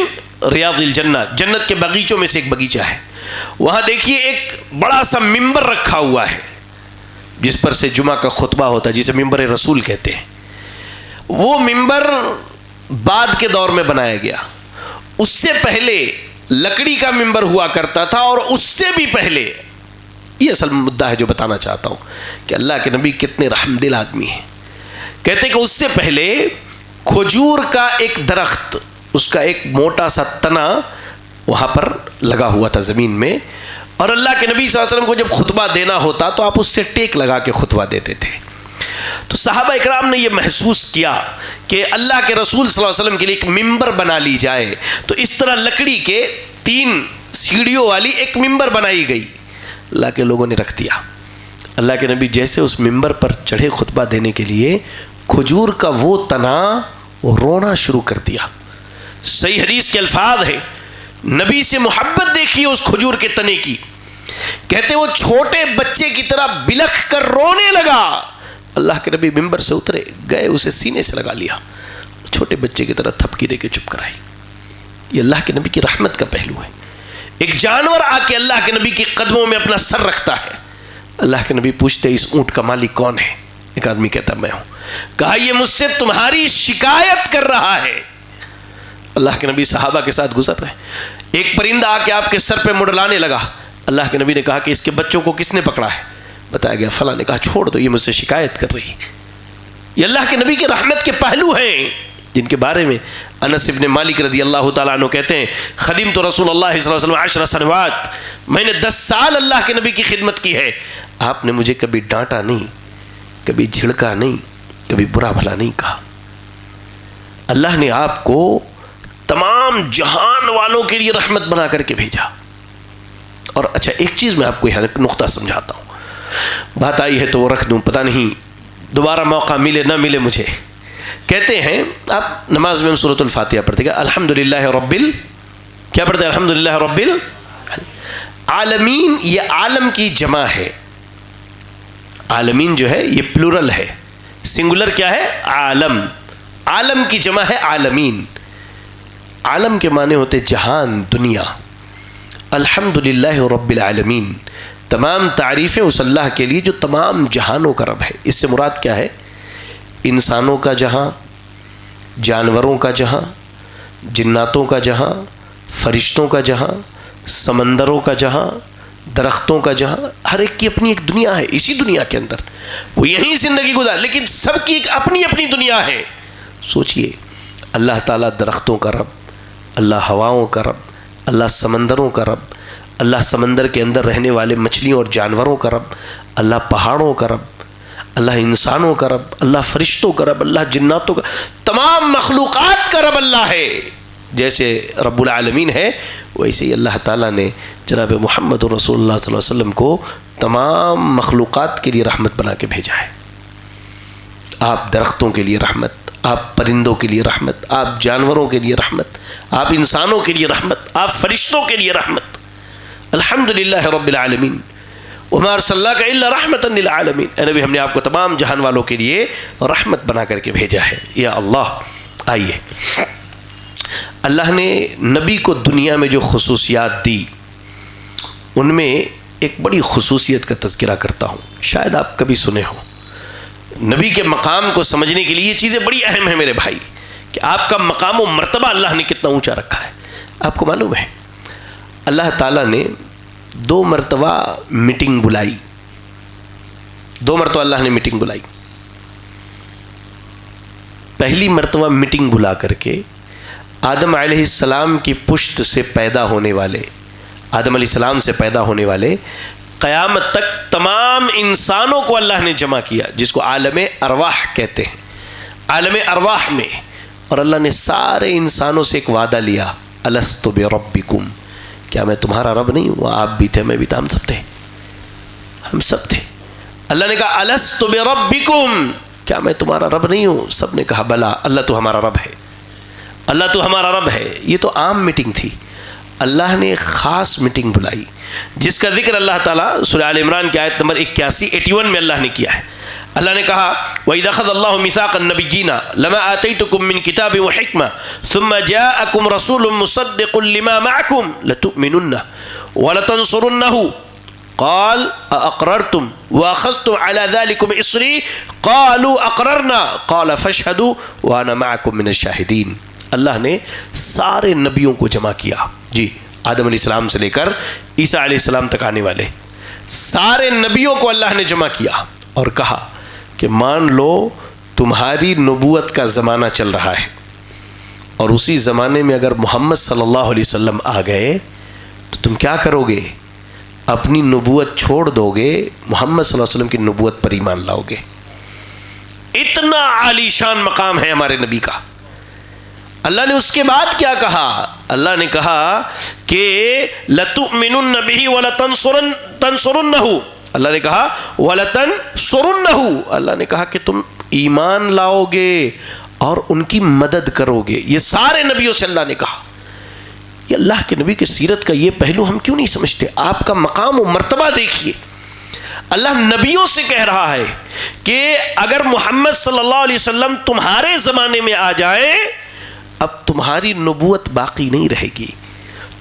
ریاض الجنہ، جنت کے باغیچوں میں سے ایک باغیچہ ہے. وہاں دیکھیے ایک بڑا سا ممبر رکھا ہوا ہے جس پر سے جمعہ کا خطبہ ہوتا ہے، جسے ممبر رسول کہتے ہیں. وہ ممبر بعد کے دور میں بنایا گیا. اس سے پہلے لکڑی کا ممبر ہوا کرتا تھا، اور اس سے بھی پہلے، یہ اصل مدعا ہے جو بتانا چاہتا ہوں کہ اللہ کے نبی کتنے رحم دل آدمی ہیں. کہتے کہ اس سے پہلے کھجور کا ایک درخت، اس کا ایک موٹا سا تنا وہاں پر لگا ہوا تھا زمین میں، اور اللہ کے نبی صلی اللہ علیہ وسلم کو جب خطبہ دینا ہوتا تو آپ اس سے ٹیک لگا کے خطبہ دیتے تھے. تو صحابہ اکرام نے یہ محسوس کیا کہ اللہ کے رسول صلی اللہ علیہ وسلم کے لیے ایک ممبر بنا لی جائے. تو اس طرح لکڑی کے 3 سیڑھیوں والی ایک ممبر بنائی گئی. اللہ کے لوگوں نے رکھ دیا. اللہ کے نبی جیسے اس ممبر پر چڑھے خطبہ دینے کے لیے، کھجور کا وہ تنا رونا شروع کر دیا. صحیح حدیث کے الفاظ ہے، نبی سے محبت دیکھیے اس کھجور کے تنے کی. کہتے وہ چھوٹے بچے کی طرح بلکھ کر رونے لگا. اللہ کے نبی ممبر سے اترے، گئے اسے سینے سے لگا لیا، چھوٹے بچے کی طرح تھپکی دے کے چپ کرائی. یہ اللہ کے نبی کی رحمت کا پہلو ہے. ایک جانور آ کے اللہ کے نبی کے قدموں میں اپنا سر رکھتا ہے. اللہ کے نبی پوچھتے اس اونٹ کا مالک کون ہے؟ ایک آدمی کہتا میں ہوں. کہا یہ مجھ سے تمہاری شکایت کر رہا ہے. اللہ کے نبی صحابہ کے ساتھ گزر رہے، ایک پرندہ آ کے آپ کے سر پہ منڈلانے لگا. اللہ کے نبی نے کہا کہ اس کے بچوں کو کس نے پکڑا ہے؟ بتایا گیا فلاں نے. کہا چھوڑ دو، یہ مجھ سے شکایت کر رہی. یہ اللہ کے نبی کے رحمت کے پہلو ہیں جن کے بارے میں انس ابن مالک رضی اللہ تعالیٰ عنہ کہتے ہیں خدمت رسول اللہ صلی اللہ علیہ وسلم 10 سنوات، میں نے 10 سال اللہ کے نبی کی خدمت کی ہے. آپ نے مجھے کبھی ڈانٹا نہیں، کبھی جھڑکا نہیں، کبھی برا بھلا نہیں کہا. اللہ نے آپ کو تمام جہان والوں کے لیے رحمت بنا کر کے بھیجا. اور اچھا ایک چیز میں آپ کو یہاں نقطہ سمجھاتا ہوں. بات آئی ہے تو وہ رکھ دوں، پتہ نہیں دوبارہ موقع ملے نہ ملے مجھے. کہتے ہیں آپ نماز میں سورۃ الفاتحہ پڑھتے گا الحمدللہ رب کیا پڑھتے ہیں؟ الحمدللہ رب العالمین. یہ عالم کی جمع ہے. عالمین جو ہے یہ پلورل ہے، سنگولر کیا ہے؟ عالم. عالم کی جمع ہے عالمین. عالم کے معنی ہوتے جہان، دنیا. الحمدللہ رب العالمین، تمام تعریفیں اس اللہ کے لیے جو تمام جہانوں کا رب ہے. اس سے مراد کیا ہے؟ انسانوں کا جہاں، جانوروں کا جہاں، جناتوں کا جہاں، فرشتوں کا جہاں، سمندروں کا جہاں، درختوں کا جہاں. ہر ایک کی اپنی ایک دنیا ہے. اسی دنیا کے اندر وہ یہیں زندگی گزار، لیکن سب کی ایک اپنی اپنی دنیا ہے. سوچئے، اللہ تعالیٰ درختوں کا رب، اللہ ہواؤں کا رب، اللہ سمندروں کا رب، اللہ سمندر کے اندر رہنے والے مچھلیوں اور جانوروں کا رب، اللہ پہاڑوں کا رب، اللہ انسانوں کا رب، اللہ فرشتوں کا رب، اللہ جناتوں کا، تمام مخلوقات کا رب اللہ ہے۔ جیسے رب العالمین ہے ویسے ہی اللہ تعالیٰ نے جناب محمد رسول اللہ صلی اللہ علیہ وسلم کو تمام مخلوقات کے لیے رحمت بنا کے بھیجا ہے۔ آپ درختوں کے لیے رحمت، آپ پرندوں کے لیے رحمت، آپ جانوروں کے لیے رحمت، آپ انسانوں کے لیے رحمت، آپ فرشتوں کے لیے رحمت۔ الحمدللہ رب العالمین وما ارسلناک الا رحمتا للعالمین۔ اے نبی، ہم نے آپ کو تمام جہان والوں کے لیے رحمت بنا کر کے بھیجا ہے۔ یا اللہ، آئیے اللہ نے نبی کو دنیا میں جو خصوصیات دی ان میں ایک بڑی خصوصیت کا تذکرہ کرتا ہوں، شاید آپ کبھی سنے ہو۔ نبی کے مقام کو سمجھنے کے لیے یہ چیزیں بڑی اہم ہیں میرے بھائی، کہ آپ کا مقام و مرتبہ اللہ نے کتنا اونچا رکھا ہے۔ آپ کو معلوم ہے اللہ تعالیٰ نے 2 مرتبہ میٹنگ بلائی، 2 مرتبہ اللہ نے میٹنگ بلائی۔ پہلی مرتبہ میٹنگ بلا کر کے آدم علیہ السلام کی پشت سے پیدا ہونے والے، آدم علیہ السلام سے پیدا ہونے والے قیامت تک تمام انسانوں کو اللہ نے جمع کیا، جس کو عالم ارواح کہتے ہیں۔ عالم ارواح میں، اور اللہ نے سارے انسانوں سے ایک وعدہ لیا، الست بربکم، کیا میں تمہارا رب نہیں ہوں؟ آپ بھی تھے، میں بھی تھا، ہم سب تھے، ہم سب تھے۔ اللہ نے کہا الست بربکم، کیا میں تمہارا رب نہیں ہوں؟ سب نے کہا بلا، اللہ تو ہمارا رب ہے، اللہ تو ہمارا رب ہے۔ یہ تو عام میٹنگ تھی، اللہ نے خاص میٹنگ بلائی جس کا ذکر اللہ تعالیٰ سورہ آل عمران کی آیت نمبر 81 میں اللہ نے کیا ہے۔ اللہ نے کہا وَإِذْ أَخَذَ اللَّهُ مِيثَاقَ النَّبِيِّينَ لَمَا آتَيْتُكُم مِّن كِتَابٍ وَحِكْمَةٍ ثُمَّ جَاءَكُمْ رَسُولٌ مُّصَدِّقٌ لِّمَا مَعَكُمْ لَتُؤْمِنُنَّ وَلَتَنصُرُنَّهُ قال أأقررتم وأخذتم على ذلكم إصري قالوا أقررنا قال فاشهدوا وأنا معكم من الشاهدين۔ اللہ نے سارے نبیوں کو جمع کیا، جی آدم علیہ السلام سے لے کر عیسیٰ علیہ السلام تک آنے والے سارے نبیوں کو اللہ نے جمع کیا اور کہا کہ مان لو تمہاری نبوت کا زمانہ چل رہا ہے، اور اسی زمانے میں اگر محمد صلی اللہ علیہ وسلم آ گئے تو تم کیا کرو گے؟ اپنی نبوت چھوڑ دو گے، محمد صلی اللہ علیہ وسلم کی نبوت پر ایمان لاؤ گے۔ اتنا عالی شان مقام ہے ہمارے نبی کا۔ اللہ نے اس کے بعد کیا کہا؟ اللہ نے کہا کہ لَتُؤْمِنُنَّ بِهِ وَلَتَنصُرُنَّهُ، اللہ نے کہا وَلَتَنصُرُنَّهُ، اللہ نے کہا کہ تم ایمان لاؤ گے اور ان کی مدد کرو گے۔ یہ سارے نبیوں سے اللہ نے کہا۔ یہ اللہ کے نبی کی سیرت کا یہ پہلو ہم کیوں نہیں سمجھتے؟ آپ کا مقام و مرتبہ دیکھیے، اللہ نبیوں سے کہہ رہا ہے کہ اگر محمد صلی اللہ علیہ وسلم تمہارے زمانے میں آ جائیں اب تمہاری نبوت باقی نہیں رہے گی،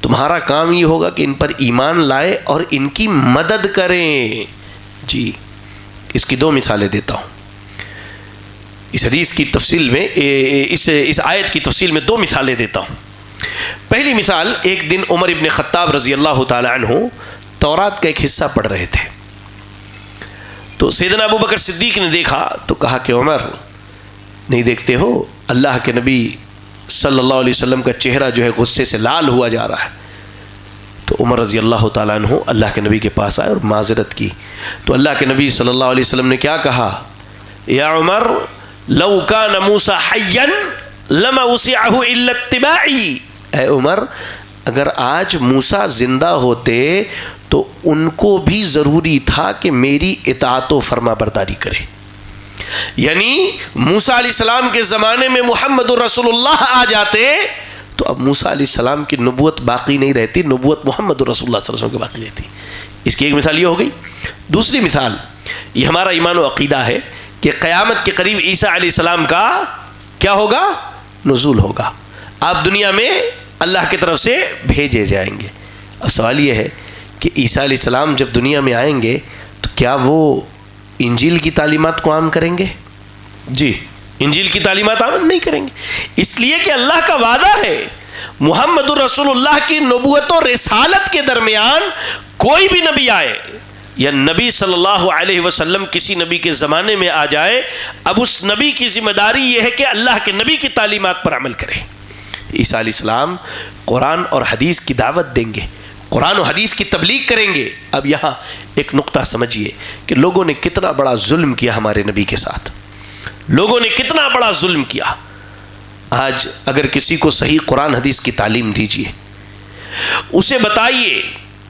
تمہارا کام یہ ہوگا کہ ان پر ایمان لائے اور ان کی مدد کریں۔ جی اس کی 2 مثالیں دیتا ہوں، اس حدیث کی تفصیل میں، اس آیت کی تفصیل میں 2 مثالیں دیتا ہوں۔ پہلی مثال، ایک دن عمر ابن خطاب رضی اللہ تعالی عنہ تورات کا ایک حصہ پڑھ رہے تھے، تو سیدنا ابو بکر صدیق نے دیکھا تو کہا کہ عمر نہیں دیکھتے ہو اللہ کے نبی صلی اللہ علیہ وسلم کا چہرہ جو ہے غصے سے لال ہوا جا رہا ہے۔ تو عمر رضی اللہ تعالیٰ عنہ اللہ کے نبی کے پاس آئے اور معذرت کی، تو اللہ کے نبی صلی اللہ علیہ وسلم نے کیا کہا؟ یا عمر لو کان موسیٰ حیا لما وسعہ الا اتباعی، اے عمر اگر آج موسیٰ زندہ ہوتے تو ان کو بھی ضروری تھا کہ میری اطاعت و فرما برداری کرے۔ یعنی موسیٰ علیہ السلام کے زمانے میں محمد رسول اللہ آ جاتے تو اب موسیٰ علیہ السلام کی نبوت باقی نہیں رہتی، نبوت محمد رسول اللہ صلی اللہ علیہ وسلم کی باقی رہتی۔ اس کی ایک مثال یہ ہو گئی۔ دوسری مثال، یہ ہمارا ایمان و عقیدہ ہے کہ قیامت کے قریب عیسیٰ علیہ السلام کا کیا ہوگا؟ نزول ہوگا، آپ دنیا میں اللہ کی طرف سے بھیجے جائیں گے۔ اب سوال یہ ہے کہ عیسیٰ علیہ السلام جب دنیا میں آئیں گے تو کیا وہ انجیل کی تعلیمات کو عام کریں گے؟ جی انجیل کی تعلیمات عام نہیں کریں گے، اس لیے کہ اللہ کا وعدہ ہے محمد رسول اللہ کی نبوت و رسالت کے درمیان کوئی بھی نبی آئے یا نبی صلی اللہ علیہ وسلم کسی نبی کے زمانے میں آ جائے، اب اس نبی کی ذمہ داری یہ ہے کہ اللہ کے نبی کی تعلیمات پر عمل کرے۔ عیسیٰ علیہ السلام قرآن اور حدیث کی دعوت دیں گے، قرآن و حدیث کی تبلیغ کریں گے۔ اب یہاں ایک نقطہ سمجھیے کہ لوگوں نے کتنا بڑا ظلم کیا ہمارے نبی کے ساتھ، لوگوں نے کتنا بڑا ظلم کیا۔ آج اگر کسی کو صحیح قرآن حدیث کی تعلیم دیجیے، اسے بتائیے،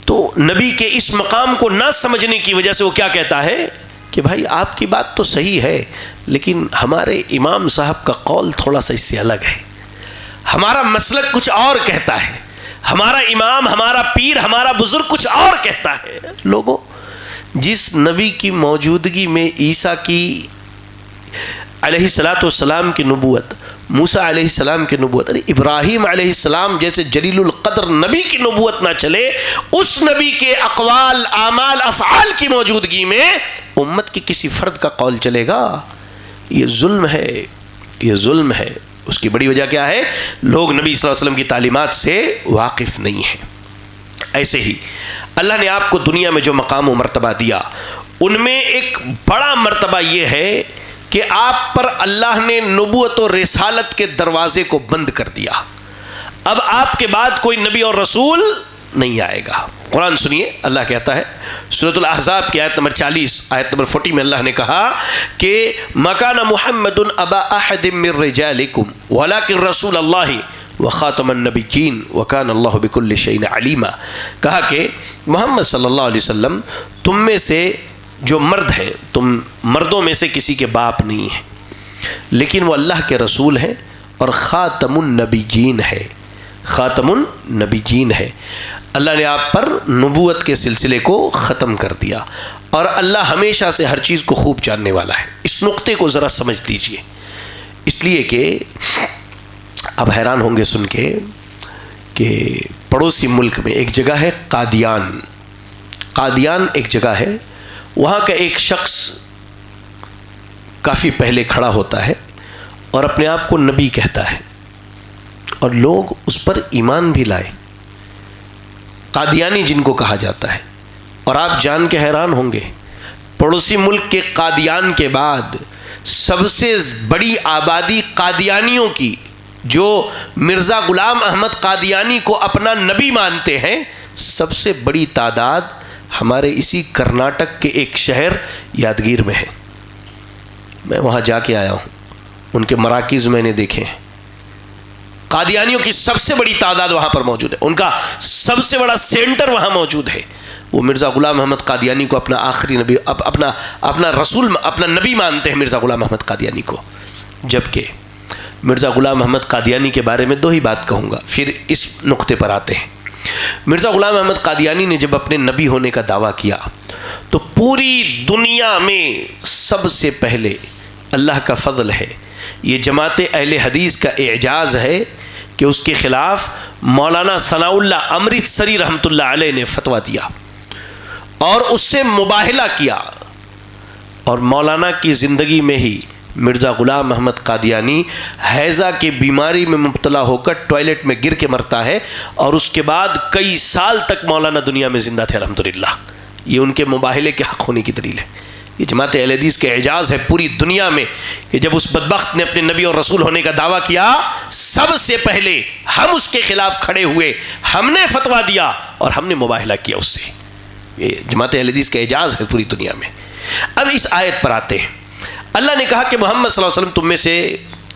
تو نبی کے اس مقام کو نہ سمجھنے کی وجہ سے وہ کیا کہتا ہے کہ بھائی آپ کی بات تو صحیح ہے، لیکن ہمارے امام صاحب کا قول تھوڑا سا اس سے الگ ہے، ہمارا مسلک کچھ اور کہتا ہے، ہمارا امام، ہمارا پیر، ہمارا بزرگ کچھ اور کہتا ہے۔ لوگوں، جس نبی کی موجودگی میں عیسیٰ کی علیہ السلام کی نبوت، موسیٰ علیہ السلام کی نبوت، ابراہیم علیہ السلام جیسے جلیل القدر نبی کی نبوت نہ چلے، اس نبی کے اقوال، اعمال، افعال کی موجودگی میں امت کے کسی فرد کا قول چلے گا؟ یہ ظلم ہے، یہ ظلم ہے۔ اس کی بڑی وجہ کیا ہے؟ لوگ نبی صلی اللہ علیہ وسلم کی تعلیمات سے واقف نہیں ہیں۔ ایسے ہی اللہ نے آپ کو دنیا میں جو مقام و مرتبہ دیا، ان میں ایک بڑا مرتبہ یہ ہے کہ آپ پر اللہ نے نبوت و رسالت کے دروازے کو بند کر دیا۔ اب آپ کے بعد کوئی نبی اور رسول نہیں آئے گا۔ قرآن سنیے، اللہ کہتا ہے سورۃ الاحزاب کی آیت نمبر 40، آیت نمبر 40 میں اللہ نے کہا کہ مَكَانَ مُحَمَّدٌ أَبَا أَحَدٍ مِّن رِّجَالِكُمْ وَلَكِنْ رَسُولَ اللَّهِ وَخَاتَمَ النَّبِيِّينَ وَكَانَ اللَّهُ بِكُلِّ شَيْءٍ عَلِيمًا۔ کہا کہ محمد صلی اللہ علیہ وسلم تم میں سے جو مرد ہیں، تم مردوں میں سے کسی کے باپ نہیں ہیں، لیکن وہ اللہ کے رسول ہیں اور خاتم النبیین ہے، خاتم النبیین ہے۔ اللہ نے آپ پر نبوت کے سلسلے کو ختم کر دیا، اور اللہ ہمیشہ سے ہر چیز کو خوب جاننے والا ہے۔ اس نقطے کو ذرا سمجھ لیجئے، اس لیے کہ اب حیران ہوں گے سن کے کہ پڑوسی ملک میں ایک جگہ ہے قادیان، قادیان ایک جگہ ہے، وہاں کا ایک شخص کافی پہلے کھڑا ہوتا ہے اور اپنے آپ کو نبی کہتا ہے، اور لوگ اس پر ایمان بھی لائے، قادیانی جن کو کہا جاتا ہے۔ اور آپ جان کے حیران ہوں گے، پڑوسی ملک کے قادیان کے بعد سب سے بڑی آبادی قادیانیوں کی، جو مرزا غلام احمد قادیانی کو اپنا نبی مانتے ہیں، سب سے بڑی تعداد ہمارے اسی کرناٹک کے ایک شہر یادگیر میں ہے۔ میں وہاں جا کے آیا ہوں، ان کے مراکز میں نے دیکھے ہیں، قادیانیوں کی سب سے بڑی تعداد وہاں پر موجود ہے، ان کا سب سے بڑا سینٹر وہاں موجود ہے۔ وہ مرزا غلام احمد قادیانی کو اپنا آخری نبی، اپنا رسول، اپنا نبی مانتے ہیں مرزا غلام احمد قادیانی کو۔ جبکہ مرزا غلام احمد قادیانی کے بارے میں دو ہی بات کہوں گا، پھر اس نقطے پر آتے ہیں۔ مرزا غلام احمد قادیانی نے جب اپنے نبی ہونے کا دعویٰ کیا تو پوری دنیا میں سب سے پہلے اللہ کا فضل ہے، یہ جماعت اہل حدیث کا اعجاز ہے کہ اس کے خلاف مولانا ثناء اللہ امرتسری رحمۃ اللہ علیہ نے فتویٰ دیا اور اس سے مباہلہ کیا، اور مولانا کی زندگی میں ہی مرزا غلام احمد قادیانی حیضہ کی بیماری میں مبتلا ہو کر ٹوائلٹ میں گر کے مرتا ہے، اور اس کے بعد کئی سال تک مولانا دنیا میں زندہ تھے الحمدللہ۔ یہ ان کے مباہلے کے حق ہونے کی دلیل ہے۔ یہ جماعت اہل حدیث کا اعجاز ہے پوری دنیا میں کہ جب اس بدبخت نے اپنے نبی اور رسول ہونے کا دعویٰ کیا، سب سے پہلے ہم اس کے خلاف کھڑے ہوئے، ہم نے فتویٰ دیا اور ہم نے مباہلہ کیا اس سے۔ یہ جماعت اہل حدیث کا اعجاز ہے پوری دنیا میں۔ اب اس آیت پر آتے ہیں، اللہ نے کہا کہ محمد صلی اللہ علیہ وسلم تم میں سے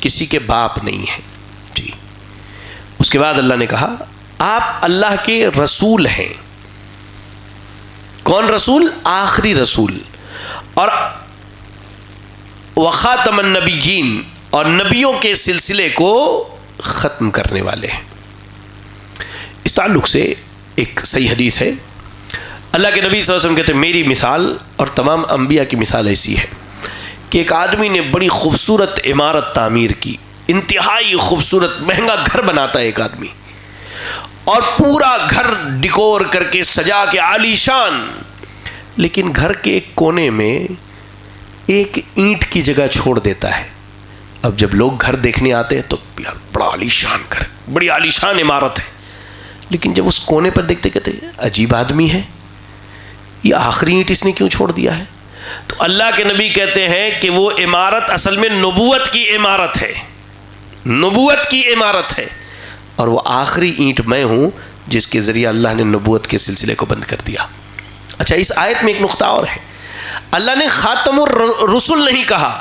کسی کے باپ نہیں ہیں، جی۔ اس کے بعد اللہ نے کہا آپ اللہ کے رسول ہیں۔ کون رسول؟ آخری رسول، اور وخاتم النبیین، اور نبیوں کے سلسلے کو ختم کرنے والے ہیں۔ اس تعلق سے ایک صحیح حدیث ہے، اللہ کے نبی صلی اللہ علیہ وسلم کہتے ہیں میری مثال اور تمام انبیاء کی مثال ایسی ہے کہ ایک آدمی نے بڑی خوبصورت عمارت تعمیر کی، انتہائی خوبصورت مہنگا گھر بناتا ہے ایک آدمی، اور پورا گھر ڈیکور کر کے سجا کے عالی شان، لیکن گھر کے ایک کونے میں ایک اینٹ کی جگہ چھوڑ دیتا ہے۔ اب جب لوگ گھر دیکھنے آتے ہیں تو یار بڑا عالی شان گھر، بڑی عالی شان عمارت ہے، لیکن جب اس کونے پر دیکھتے کہتے عجیب آدمی ہے، یہ آخری اینٹ اس نے کیوں چھوڑ دیا ہے؟ تو اللہ کے نبی کہتے ہیں کہ وہ عمارت اصل میں نبوت کی عمارت ہے، نبوت کی عمارت ہے، اور وہ آخری اینٹ میں ہوں جس کے ذریعے اللہ نے نبوت کے سلسلے کو بند کر دیا۔ اچھا، اس آیت میں ایک نقطہ اور ہے، اللہ نے خاتم الرسل نہیں کہا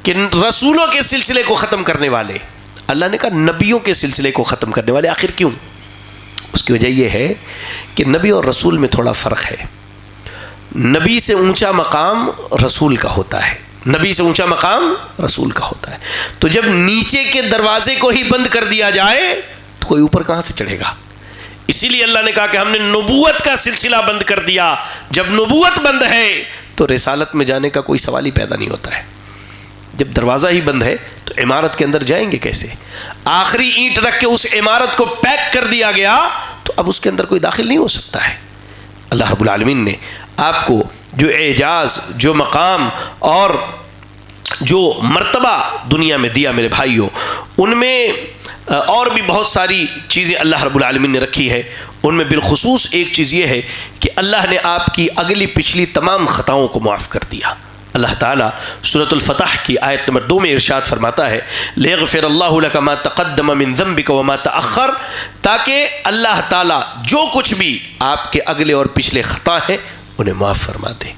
کہ رسولوں کے سلسلے کو ختم کرنے والے، اللہ نے کہا نبیوں کے سلسلے کو ختم کرنے والے۔ آخر کیوں؟ اس کی وجہ یہ ہے کہ نبی اور رسول میں تھوڑا فرق ہے۔ نبی سے اونچا مقام رسول کا ہوتا ہے، نبی سے اونچا مقام رسول کا ہوتا ہے۔ تو جب نیچے کے دروازے کو ہی بند کر دیا جائے تو کوئی اوپر کہاں سے چڑھے گا؟ اسی لیے اللہ نے کہا کہ ہم نے نبوت کا سلسلہ بند کر دیا۔ جب نبوت بند ہے تو رسالت میں جانے کا کوئی سوال ہی پیدا نہیں ہوتا ہے۔ جب دروازہ ہی بند ہے تو عمارت کے اندر جائیں گے کیسے؟ آخری اینٹ رکھ کے اس عمارت کو پیک کر دیا گیا تو اب اس کے اندر کوئی داخل نہیں ہو سکتا ہے۔ اللہ رب العالمین نے آپ کو جو اعجاز، جو مقام اور جو مرتبہ دنیا میں دیا میرے بھائیوں، ان میں اور بھی بہت ساری چیزیں اللہ رب العالمین نے رکھی ہے۔ ان میں بالخصوص ایک چیز یہ ہے کہ اللہ نے آپ کی اگلی پچھلی تمام خطاؤں کو معاف کر دیا۔ اللہ تعالیٰ سورۃ الفتح کی آیت نمبر 2 میں ارشاد فرماتا ہے لِيَغْفِرَ اللَّهُ لَكَ مَا تَقَدَّمَ مِن ذَنبِكَ وَمَا تَأَخَّرَ، تاکہ اللہ تعالیٰ جو کچھ بھی آپ کے اگلے اور پچھلے خطا ہیں انہیں معاف فرما دے۔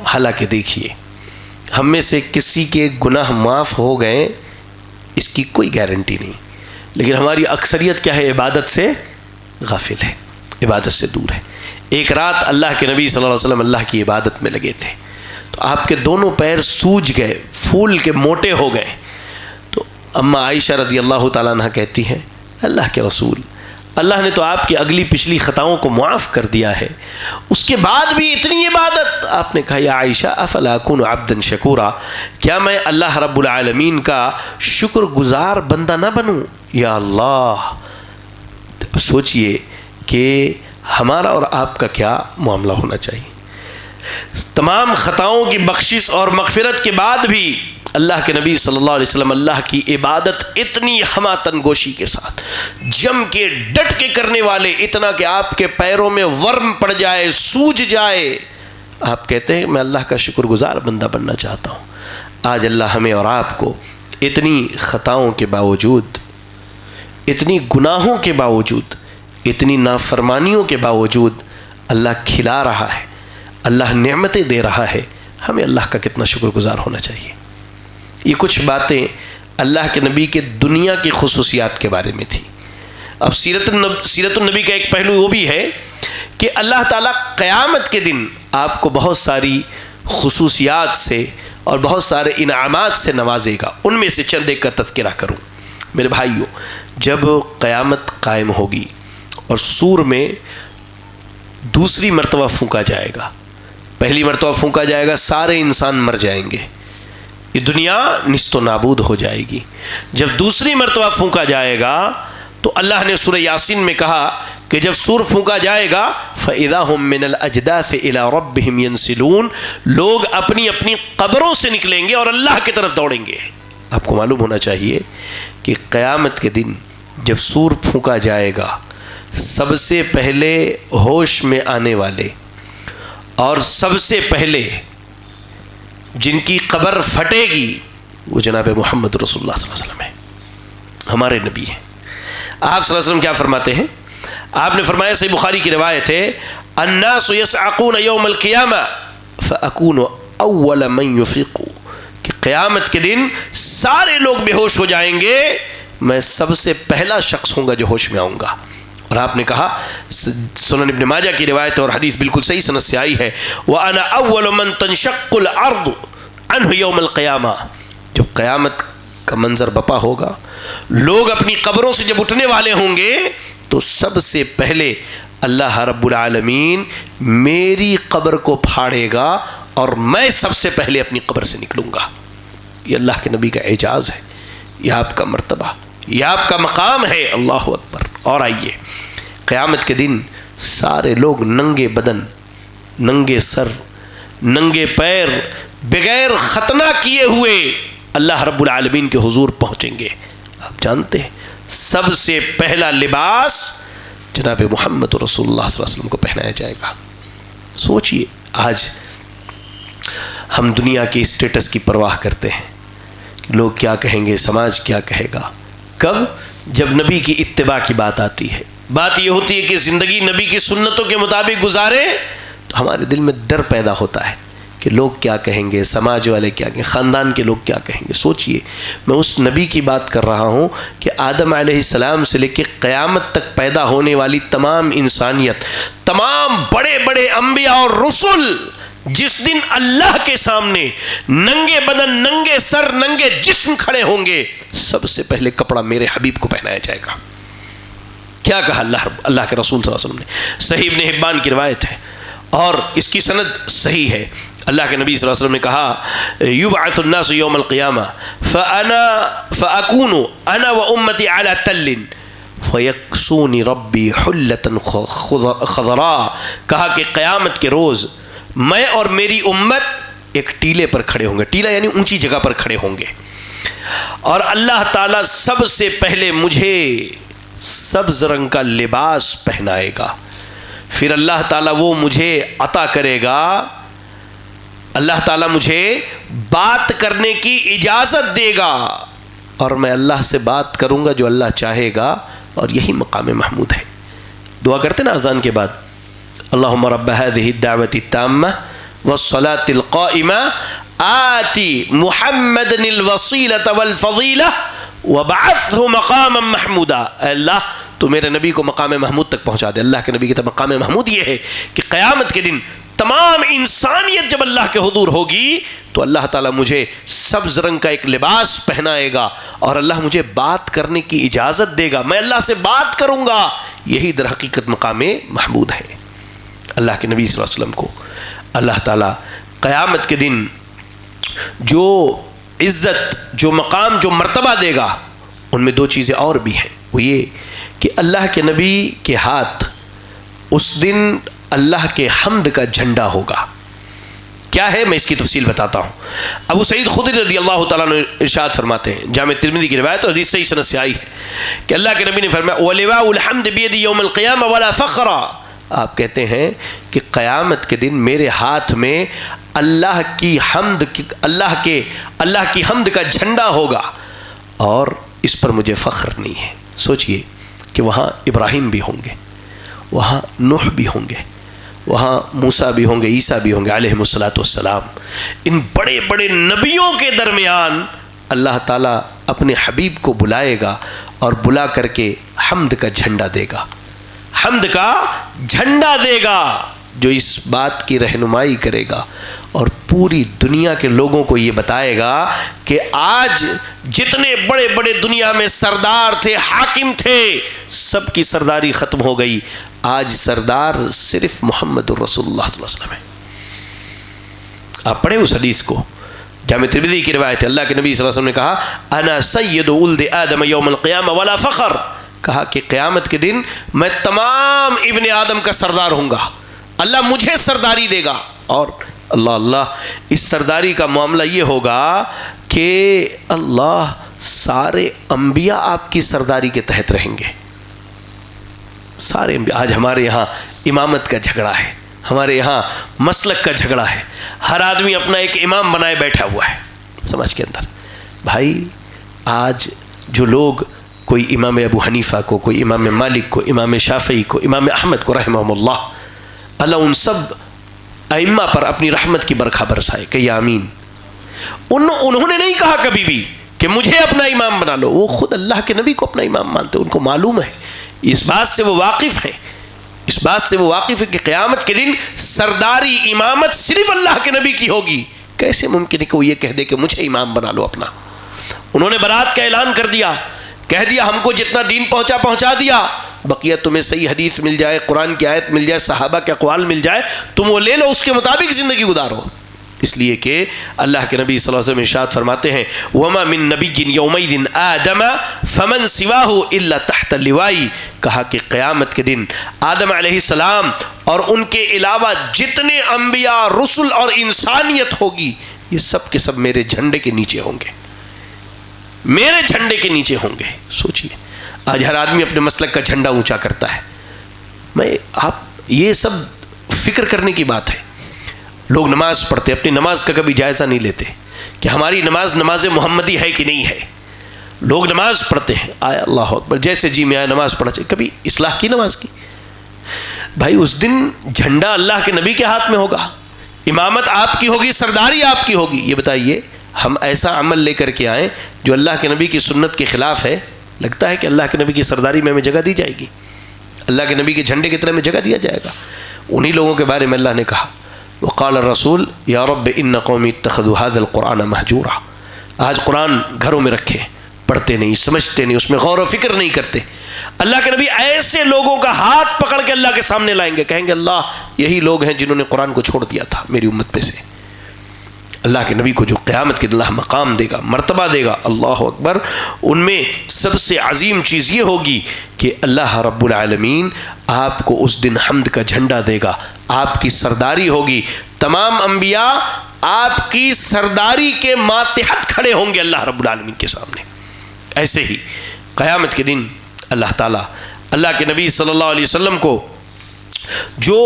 حالانکہ دیکھیے، ہم میں سے کسی کے گناہ معاف ہو گئے اس کی کوئی گارنٹی نہیں، لیکن ہماری اکثریت کیا ہے؟ عبادت سے غافل ہے، عبادت سے دور ہے۔ ایک رات اللہ کے نبی صلی اللہ علیہ وسلم اللہ کی عبادت میں لگے تھے تو آپ کے دونوں پیر سوج گئے، پھول کے موٹے ہو گئے۔ تو اماں عائشہ رضی اللہ تعالیٰ عنہ کہتی ہیں اللہ کے رسول، اللہ نے تو آپ کی اگلی پچھلی خطاؤں کو معاف کر دیا ہے، اس کے بعد بھی اتنی عبادت؟ آپ نے کہا یا عائشہ افلا اکون عبدا شکورا، کیا میں اللہ رب العالمین کا شکر گزار بندہ نہ بنوں؟ یا اللہ، سوچئے کہ ہمارا اور آپ کا کیا معاملہ ہونا چاہیے۔ تمام خطاؤں کی بخشش اور مغفرت کے بعد بھی اللہ کے نبی صلی اللہ علیہ وسلم اللہ کی عبادت اتنی ہماتن گوشی کے ساتھ جم کے ڈٹ کے کرنے والے، اتنا کہ آپ کے پیروں میں ورم پڑ جائے، سوج جائے۔ آپ کہتے ہیں میں اللہ کا شکر گزار بندہ بننا چاہتا ہوں۔ آج اللہ ہمیں اور آپ کو اتنی خطاؤں کے باوجود، اتنی گناہوں کے باوجود، اتنی نافرمانیوں کے باوجود اللہ کھلا رہا ہے، اللہ نعمتیں دے رہا ہے۔ ہمیں اللہ کا کتنا شکر گزار ہونا چاہیے۔ یہ کچھ باتیں اللہ کے نبی کے دنیا کی خصوصیات کے بارے میں تھی۔ اب سیرت النبی کا ایک پہلو وہ بھی ہے کہ اللہ تعالیٰ قیامت کے دن آپ کو بہت ساری خصوصیات سے اور بہت سارے انعامات سے نوازے گا۔ ان میں سے چند ایک کا تذکرہ کروں۔ میرے بھائیوں، جب قیامت قائم ہوگی اور سور میں دوسری مرتبہ پھونکا جائے گا، پہلی مرتبہ پھونکا جائے گا سارے انسان مر جائیں گے، یہ دنیا نیست و نابود ہو جائے گی۔ جب دوسری مرتبہ پھونکا جائے گا تو اللہ نے سورہ یاسین میں کہا کہ جب سور پھونکا جائے گا فَإِذَا هُم مِّنَ الْأَجْدَاثِ إِلَىٰ رَبِّهِمْ يَنْسِلُونَ، لوگ اپنی اپنی قبروں سے نکلیں گے اور اللہ کی طرف دوڑیں گے۔ آپ کو معلوم ہونا چاہیے کہ قیامت کے دن جب سور پھونکا جائے گا، سب سے پہلے ہوش میں آنے والے اور سب سے پہلے جن کی قبر پھٹے گی وہ جناب محمد رسول اللہ صلی اللہ علیہ وسلم ہے، ہمارے نبی ہیں۔ آپ صلی اللہ علیہ وسلم کیا فرماتے ہیں؟ آپ نے فرمایا، صحیح بخاری کی روایت ہے، الناس یصعقون یوم القیامہ فاکون اول من یفیق، کہ قیامت کے دن سارے لوگ بے ہوش ہو جائیں گے، میں سب سے پہلا شخص ہوں گا جو ہوش میں آؤں گا۔ اور آپ نے کہا، سنن ابن ماجہ کی روایت اور حدیث بالکل صحیح سند سے آئی ہے، وَأَنَا أَوَّلُ مَن تَنشَقُّ الْأَرْضُ عَنْهُ يَوْمَ الْقِيَامَةِ، جب قیامت کا منظر بپا ہوگا، لوگ اپنی قبروں سے جب اٹھنے والے ہوں گے تو سب سے پہلے اللہ رب العالمین میری قبر کو پھاڑے گا اور میں سب سے پہلے اپنی قبر سے نکلوں گا۔ یہ اللہ کے نبی کا اعجاز ہے، یہ آپ کا مرتبہ، یہ آپ کا مقام ہے۔ اللہ اکبر۔ اور آئیے، قیامت کے دن سارے لوگ ننگے بدن، ننگے سر، ننگے پیر، بغیر ختنہ کیے ہوئے اللہ رب العالمین کے حضور پہنچیں گے۔ آپ جانتے ہیں سب سے پہلا لباس جناب محمد رسول اللہ صلی اللہ علیہ وسلم کو پہنایا جائے گا۔ سوچئے آج ہم دنیا کے اسٹیٹس کی پرواہ کرتے ہیں کہ لوگ کیا کہیں گے، سماج کیا کہے گا. کب؟ جب نبی کی اتباع کی بات آتی ہے. بات یہ ہوتی ہے کہ زندگی نبی کی سنتوں کے مطابق گزارے تو ہمارے دل میں ڈر پیدا ہوتا ہے کہ لوگ کیا کہیں گے، سماج والے کیا کہیں گے، خاندان کے لوگ کیا کہیں گے. سوچئے میں اس نبی کی بات کر رہا ہوں کہ آدم علیہ السلام سے لے کے قیامت تک پیدا ہونے والی تمام انسانیت، تمام بڑے بڑے انبیاء اور رسل جس دن اللہ کے سامنے ننگے بدن، ننگے سر، ننگے جسم کھڑے ہوں گے، سب سے پہلے کپڑا میرے حبیب کو پہنایا جائے گا. کیا کہا اللہ کے رسول صلی اللہ علیہ وسلم نے؟ صحیح ابن حبان کی روایت ہے اور اس کی سند صحیح ہے. اللہ کے نبی صلی اللہ علیہ وسلم نے کہا یبعث الناس یوم القیامہ فاکون انا وامتی علی تل فیکسونی ربی حلتا خضراء. کہا کہ قیامت کے روز میں اور میری امت ایک ٹیلے پر کھڑے ہوں گے. ٹیلا یعنی اونچی جگہ پر کھڑے ہوں گے اور اللہ تعالیٰ سب سے پہلے مجھے سبز رنگ کا لباس پہنائے گا. پھر اللہ تعالیٰ وہ مجھے عطا کرے گا، اللہ تعالیٰ مجھے بات کرنے کی اجازت دے گا اور میں اللہ سے بات کروں گا جو اللہ چاہے گا، اور یہی مقام محمود ہے. دعا کرتے نا اذان کے بعد، اللہم رب هذه الدعوة التامة والصلاة القائمة آتی محمد الوسیلة والفضیلة وبعثه مقاما محمودا. اللہ تو میرے نبی کو مقام محمود تک پہنچا دے. اللہ کے نبی کی مقام محمود یہ ہے کہ قیامت کے دن تمام انسانیت جب اللہ کے حضور ہوگی تو اللہ تعالیٰ مجھے سبز رنگ کا ایک لباس پہنائے گا اور اللہ مجھے بات کرنے کی اجازت دے گا، میں اللہ سے بات کروں گا. یہی در حقیقت مقام محمود ہے. اللہ کے نبی صلی اللہ علیہ وسلم کو اللہ تعالیٰ قیامت کے دن جو عزت، جو مقام، جو مرتبہ دے گا، ان میں دو چیزیں اور بھی ہیں. وہ یہ کہ اللہ کے نبی کے ہاتھ اس دن اللہ کے حمد کا جھنڈا ہوگا. کیا ہے میں اس کی تفصیل بتاتا ہوں. ابو سعید خدری رضی اللہ تعالیٰ عنہ ارشاد فرماتے ہیں، جامع ترمذی کی روایت اور حدیث صحیح سند سے آئی ہے کہ اللہ کے نبی نے فرمایا وَلِوَاءُ الْحَمْدِ بِيَدِي يَوْمَ الْقِيَامَةِ وَلَا فَخْرًا. آپ کہتے ہیں کہ قیامت کے دن میرے ہاتھ میں اللہ کی حمد کا جھنڈا ہوگا اور اس پر مجھے فخر نہیں ہے. سوچئے کہ وہاں ابراہیم بھی ہوں گے، وہاں نوح بھی ہوں گے، وہاں موسیٰ بھی ہوں گے، عیسیٰ بھی ہوں گے علیہ السلام. ان بڑے بڑے نبیوں کے درمیان اللہ تعالیٰ اپنے حبیب کو بلائے گا اور بلا کر کے حمد کا جھنڈا دے گا. حمد کا جھنڈا دے گا جو اس بات کی رہنمائی کرے گا اور پوری دنیا کے لوگوں کو یہ بتائے گا کہ آج جتنے بڑے بڑے دنیا میں سردار تھے، حاکم تھے، سب کی سرداری ختم ہو گئی. آج سردار صرف محمد الرسول اللہ صلی اللہ علیہ وسلم ہے. آپ پڑھیں اس حدیث کو، جامع ترمذی کی روایت ہے. اللہ کے نبی صلی اللہ علیہ وسلم نے کہا انا سید ولد آدم یوم القیامہ ولا فخر. کہا کہ قیامت کے دن میں تمام ابن آدم کا سردار ہوں گا، اللہ مجھے سرداری دے گا. اور اللہ اس سرداری کا معاملہ یہ ہوگا کہ اللہ سارے انبیاء آپ کی سرداری کے تحت رہیں گے. سارے انبیاء. آج ہمارے یہاں امامت کا جھگڑا ہے، ہمارے یہاں مسلک کا جھگڑا ہے، ہر آدمی اپنا ایک امام بنائے بیٹھا ہوا ہے سمجھ کے اندر. بھائی آج جو لوگ کوئی امام ابو حنیفہ کو، کوئی امام مالک کو، امام شافعی کو، امام احمد کو رحمہم اللہ ان سب ائمہ پر اپنی رحمت کی برکھا برسائے کہ یا آمین. انہوں نے نہیں کہا کبھی بھی کہ مجھے اپنا امام بنا لو، وہ خود اللہ کے نبی کو اپنا امام مانتے، ان کو معلوم ہے، اس بات سے وہ واقف ہیں، اس بات سے وہ واقف ہے کہ قیامت کے دن سرداری امامت صرف اللہ کے نبی کی ہوگی. کیسے ممکن ہے کہ وہ یہ کہہ دے کہ مجھے امام بنا لو اپنا. انہوں نے برات کا اعلان کر دیا، کہہ دیا ہم کو جتنا دین پہنچا دیا، بقیہ تمہیں صحیح حدیث مل جائے، قرآن کی آیت مل جائے، صحابہ کے اقوال مل جائے، تم وہ لے لو، اس کے مطابق زندگی گزارو. اس لیے کہ اللہ کے نبی صلی اللہ علیہ وسلم ارشاد فرماتے ہیں وَمَا مِن نَبِيٍّ يَوْمَئِذٍ آدَمَ فَمَنْ سِوَاهُ إِلَّا تَحْتَ اللِّوَاءِ. کہا کہ قیامت کے دن آدم علیہ السلام اور ان کے علاوہ جتنے انبیاء، رسل اور انسانیت ہوگی، یہ سب کے سب میرے جھنڈے کے نیچے ہوں گے، میرے جھنڈے کے نیچے ہوں گے. سوچئے آج ہر آدمی اپنے مسلک کا جھنڈا اونچا کرتا ہے. آپ یہ سب فکر کرنے کی بات ہے. لوگ نماز پڑھتے اپنی نماز کا کبھی جائزہ نہیں لیتے کہ ہماری نماز نماز محمدی ہے کہ نہیں ہے. لوگ نماز پڑھتے ہیں آیا اللہ اکبر جیسے جی میں آیا نماز پڑھا چاہیے, کبھی اصلاح کی نماز کی. بھائی اس دن جھنڈا اللہ کے نبی کے ہاتھ میں ہوگا, امامت آپ کی ہوگی, سرداری آپ کی ہوگی. یہ بتائیے ہم ایسا عمل لے کر کے آئیں جو اللہ کے نبی کی سنت کے خلاف ہے, لگتا ہے کہ اللہ کے نبی کی سرداری میں ہمیں جگہ دی جائے گی, اللہ کے نبی کے جھنڈے کی طرح میں جگہ دیا جائے گا؟ انہی لوگوں کے بارے میں اللہ نے کہا وقال الرسول یا رب ان قومی اتخذوا هذا القرآن مہجورا. آج قرآن گھروں میں رکھے, پڑھتے نہیں, سمجھتے نہیں, اس میں غور و فکر نہیں کرتے. اللہ کے نبی ایسے لوگوں کا ہاتھ پکڑ کے اللہ کے سامنے لائیں گے, کہیں گے اللہ یہی لوگ ہیں جنہوں نے قرآن کو چھوڑ دیا تھا میری امت میں سے. اللہ کے نبی کو جو قیامت کے اللہ مقام دے گا, مرتبہ دے گا, اللہ اکبر, ان میں سب سے عظیم چیز یہ ہوگی کہ اللہ رب العالمین آپ کو اس دن حمد کا جھنڈا دے گا, آپ کی سرداری ہوگی. تمام انبیاء آپ کی سرداری کے ماتحت کھڑے ہوں گے اللہ رب العالمین کے سامنے. ایسے ہی قیامت کے دن اللہ تعالیٰ اللہ کے نبی صلی اللہ علیہ وسلم کو جو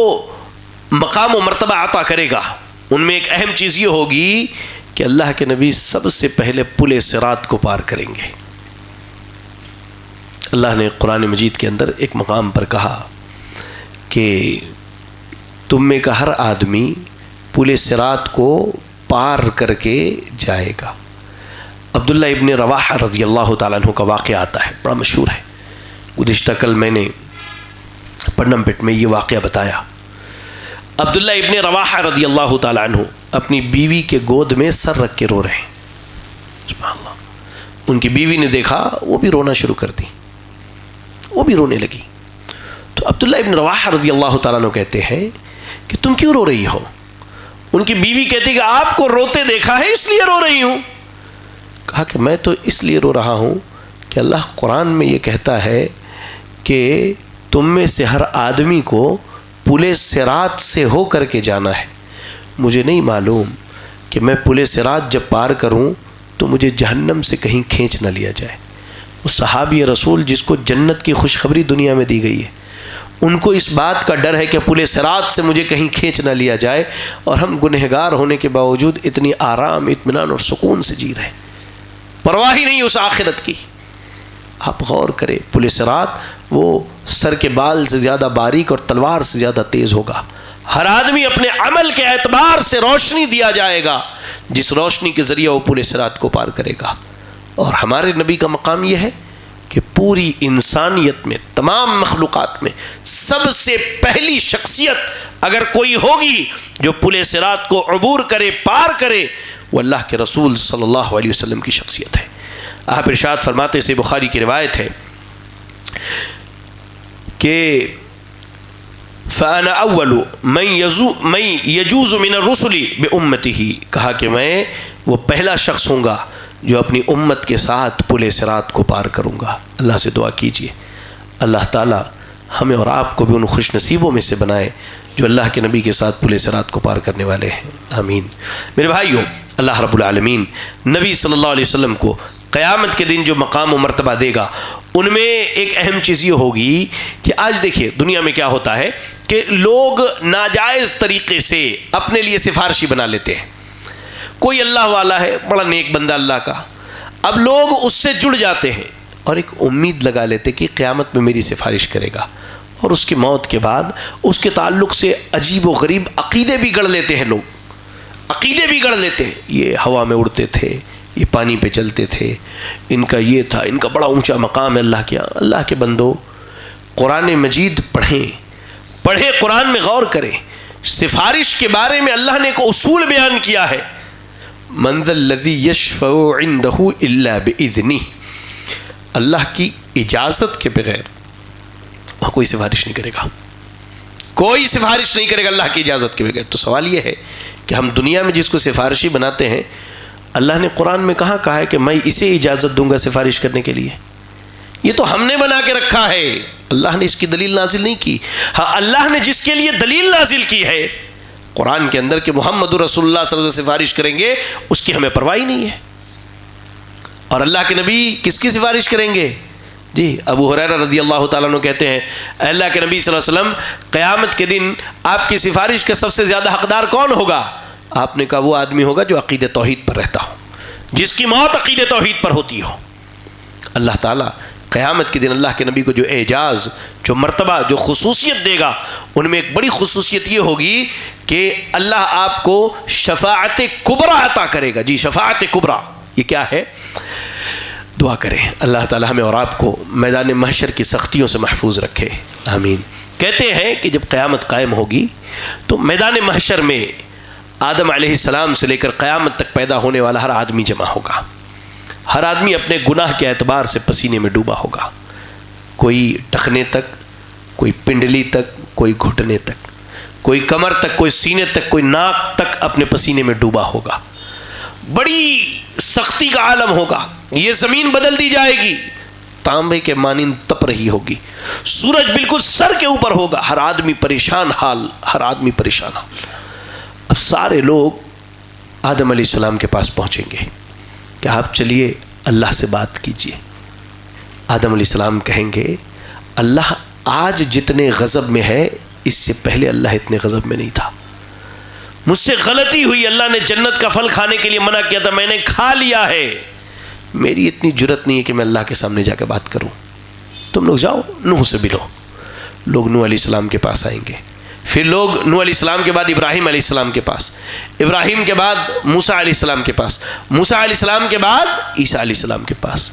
مقام و مرتبہ عطا کرے گا, ان میں ایک اہم چیز یہ ہوگی کہ اللہ کے نبی سب سے پہلے پل صراط کو پار کریں گے. اللہ نے قرآن مجید کے اندر ایک مقام پر کہا کہ تم میں کا ہر آدمی پل صراط کو پار کر کے جائے گا. عبداللہ ابن رواحہ رضی اللہ تعالیٰ عنہ کا واقعہ آتا ہے, بڑا مشہور ہے. گزشتہ کل میں نے پنم پٹ میں یہ واقعہ بتایا. عبداللہ ابن رواحہ رضی اللہ تعالیٰ عنہ اپنی بیوی کے گود میں سر رکھ کے رو رہے ہیں. سبحان اللہ. ان کی بیوی نے دیکھا, وہ بھی رونا شروع کر دی, وہ بھی رونے لگی. تو عبداللہ ابن رواحہ رضی اللہ تعالیٰ عنہ کہتے ہیں کہ تم کیوں رو رہی ہو؟ ان کی بیوی کہتی کہ آپ کو روتے دیکھا ہے اس لیے رو رہی ہوں. کہا کہ میں تو اس لیے رو رہا ہوں کہ اللہ قرآن میں یہ کہتا ہے کہ تم میں سے ہر آدمی کو پل صراط سے ہو کر کے جانا ہے. مجھے نہیں معلوم کہ میں پل صراط جب پار کروں تو مجھے جہنم سے کہیں کھینچ نہ لیا جائے. وہ صحابی رسول جس کو جنت کی خوشخبری دنیا میں دی گئی ہے, ان کو اس بات کا ڈر ہے کہ پل صراط سے مجھے کہیں کھینچ نہ لیا جائے, اور ہم گنہگار ہونے کے باوجود اتنی آرام, اطمینان اور سکون سے جی رہے, پرواہ ہی نہیں اس آخرت کی. آپ غور کریں, پل صراط وہ سر کے بال سے زیادہ باریک اور تلوار سے زیادہ تیز ہوگا. ہر آدمی اپنے عمل کے اعتبار سے روشنی دیا جائے گا, جس روشنی کے ذریعے وہ پل صراط کو پار کرے گا. اور ہمارے نبی کا مقام یہ ہے کہ پوری انسانیت میں, تمام مخلوقات میں سب سے پہلی شخصیت اگر کوئی ہوگی جو پل صراط کو عبور کرے, پار کرے, وہ اللہ کے رسول صلی اللہ علیہ وسلم کی شخصیت ہے. آپ ارشاد فرماتے سے بخاری کی روایت ہے کہ فَأَنَا أَوَّلُ مَنْ يَجُوزُ مِنَ الرُّسُلِ بِأُمَّتِهِ, کہا کہ میں وہ پہلا شخص ہوں گا جو اپنی امت کے ساتھ پل صراط کو پار کروں گا. اللہ سے دعا کیجئے اللہ تعالیٰ ہمیں اور آپ کو بھی ان خوش نصیبوں میں سے بنائے جو اللہ کے نبی کے ساتھ پل صراط کو پار کرنے والے ہیں. آمین. میرے بھائیوں, اللہ رب العالمین نبی صلی اللہ علیہ وسلم کو قیامت کے دن جو مقام و مرتبہ دے گا, ان میں ایک اہم چیز یہ ہوگی کہ آج دیکھیے دنیا میں کیا ہوتا ہے کہ لوگ ناجائز طریقے سے اپنے لیے سفارشی بنا لیتے ہیں. کوئی اللہ والا ہے, بڑا نیک بندہ اللہ کا, اب لوگ اس سے جڑ جاتے ہیں اور ایک امید لگا لیتے کہ قیامت میں میری سفارش کرے گا, اور اس کی موت کے بعد اس کے تعلق سے عجیب و غریب عقیدے بھی گڑھ لیتے ہیں. لوگ عقیدے بھی گڑھ لیتے ہیں, یہ ہوا میں اڑتے تھے, یہ پانی پہ چلتے تھے, ان کا یہ تھا, ان کا بڑا اونچا مقام ہے اللہ کے یہاں. اللہ کے بندو, قرآن مجید پڑھیں قرآن میں غور کریں. سفارش کے بارے میں اللہ نے ایک اصول بیان کیا ہے, من ذا الذی یشفع عنده الا باذنہ, اللہ کی اجازت کے بغیر وہاں کوئی سفارش نہیں کرے گا, کوئی سفارش نہیں کرے گا اللہ کی اجازت کے بغیر. تو سوال یہ ہے کہ ہم دنیا میں جس کو سفارشی بناتے ہیں, اللہ نے قرآن میں کہاں کہا ہے کہ میں اسے اجازت دوں گا سفارش کرنے کے لیے؟ یہ تو ہم نے بنا کے رکھا ہے, اللہ نے اس کی دلیل نازل نہیں کی. ہاں, اللہ نے جس کے لیے دلیل نازل کی ہے قرآن کے اندر کہ محمد رسول اللہ صلی اللہ علیہ وسلم سفارش کریں گے, اس کی ہمیں پرواہ نہیں ہے. اور اللہ کے نبی کس کی سفارش کریں گے؟ جی ابو ہریرہ رضی اللہ تعالیٰ عنہ کہتے ہیں اے اللہ کے نبی صلی اللہ علیہ وسلم قیامت کے دن آپ کی سفارش کا سب سے زیادہ حقدار کون ہوگا؟ آپ نے کہا وہ آدمی ہوگا جو عقید توحید پر رہتا ہو، جس کی موت عقید توحید پر ہوتی ہو۔ اللہ تعالیٰ قیامت کے دن اللہ کے نبی کو جو اعجاز، جو مرتبہ، جو خصوصیت دے گا، ان میں ایک بڑی خصوصیت یہ ہوگی کہ اللہ آپ کو شفاعت کبریٰ عطا کرے گا۔ جی شفاعت کبریٰ یہ کیا ہے؟ دعا کریں اللہ تعالیٰ ہمیں اور آپ کو میدان محشر کی سختیوں سے محفوظ رکھے، آمین۔ کہتے ہیں کہ جب قیامت قائم ہوگی تو میدان محشر میں آدم علیہ السلام سے لے کر قیامت تک پیدا ہونے والا ہر آدمی جمع ہوگا۔ ہر آدمی اپنے گناہ کے اعتبار سے پسینے میں ڈوبا ہوگا، کوئی ٹخنے تک، کوئی پنڈلی تک، کوئی گھٹنے تک، کوئی کمر تک، کوئی سینے تک، کوئی ناک تک اپنے پسینے میں ڈوبا ہوگا۔ بڑی سختی کا عالم ہوگا، یہ زمین بدل دی جائے گی، تانبے کے مانند تپ رہی ہوگی، سورج بالکل سر کے اوپر ہوگا، ہر آدمی پریشان حال، ہر آدمی پریشان حال۔ اب سارے لوگ آدم علیہ السلام کے پاس پہنچیں گے کہ آپ چلیے اللہ سے بات کیجئے۔ آدم علیہ السلام کہیں گے اللہ آج جتنے غضب میں ہے اس سے پہلے اللہ اتنے غضب میں نہیں تھا، مجھ سے غلطی ہوئی، اللہ نے جنت کا پھل کھانے کے لیے منع کیا تھا، میں نے کھا لیا ہے، میری اتنی جرت نہیں ہے کہ میں اللہ کے سامنے جا کے بات کروں۔ تم لوگ جاؤ نوح سے ملو۔ لوگ نوح علیہ السلام کے پاس آئیں گے، پھر لوگ نوح علیہ السلام کے بعد ابراہیم علیہ السلام کے پاس، ابراہیم کے بعد موسیٰ علیہ السلام کے پاس، موسیٰ علیہ السلام کے بعد عیسیٰ علیہ السلام کے پاس۔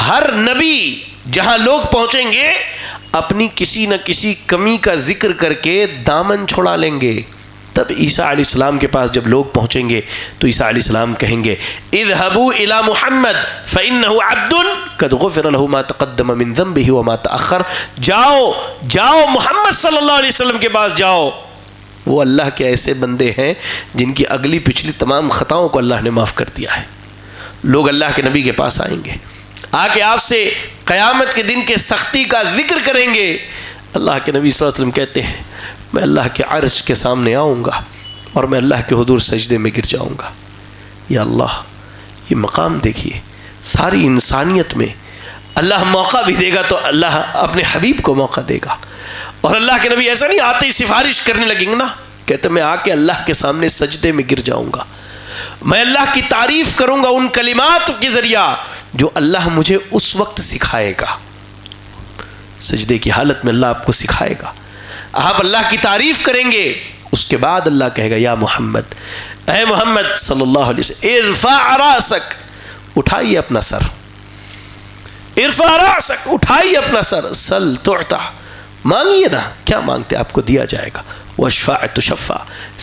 ہر نبی جہاں لوگ پہنچیں گے اپنی کسی نہ کسی کمی کا ذکر کر کے دامن چھڑا لیں گے۔ تب عیسیٰ علیہ السلام کے پاس جب لوگ پہنچیں گے تو عیسیٰ علیہ السلام کہیں گے اذهبوا الى محمد فانه عبد قد غفر له ما تقدم من ذنبه وما تاخر۔ جاؤ محمد صلی اللہ علیہ وسلم کے پاس جاؤ، وہ اللہ کے ایسے بندے ہیں جن کی اگلی پچھلی تمام خطاؤں کو اللہ نے معاف کر دیا ہے۔ لوگ اللہ کے نبی کے پاس آئیں گے، آ کے آپ سے قیامت کے دن کے سختی کا ذکر کریں گے۔ اللہ کے نبی صلی اللہ علیہ وسلم کہتے ہیں میں اللہ کے عرش کے سامنے آؤں گا اور میں اللہ کے حضور سجدے میں گر جاؤں گا۔ یا اللہ یہ مقام دیکھیے، ساری انسانیت میں اللہ موقع بھی دے گا تو اللہ اپنے حبیب کو موقع دے گا۔ اور اللہ کے نبی ایسا نہیں آتے ہی سفارش کرنے لگیں گے نا، کہتے میں آ کے اللہ کے سامنے سجدے میں گر جاؤں گا، میں اللہ کی تعریف کروں گا ان کلمات کے ذریعہ جو اللہ مجھے اس وقت سکھائے گا۔ سجدے کی حالت میں اللہ آپ کو سکھائے گا، آپ اللہ کی تعریف کریں گے، اس کے بعد اللہ کہے گا یا محمد، اے محمد صلی اللہ علیہ وسلم ارفع راسک، اٹھائیے اپنا سر، ارفع راسک، اٹھائیے اپنا سر، سل تعطا، مانگیے نا، کیا مانگتے آپ کو دیا جائے گا، واشفع تشفع،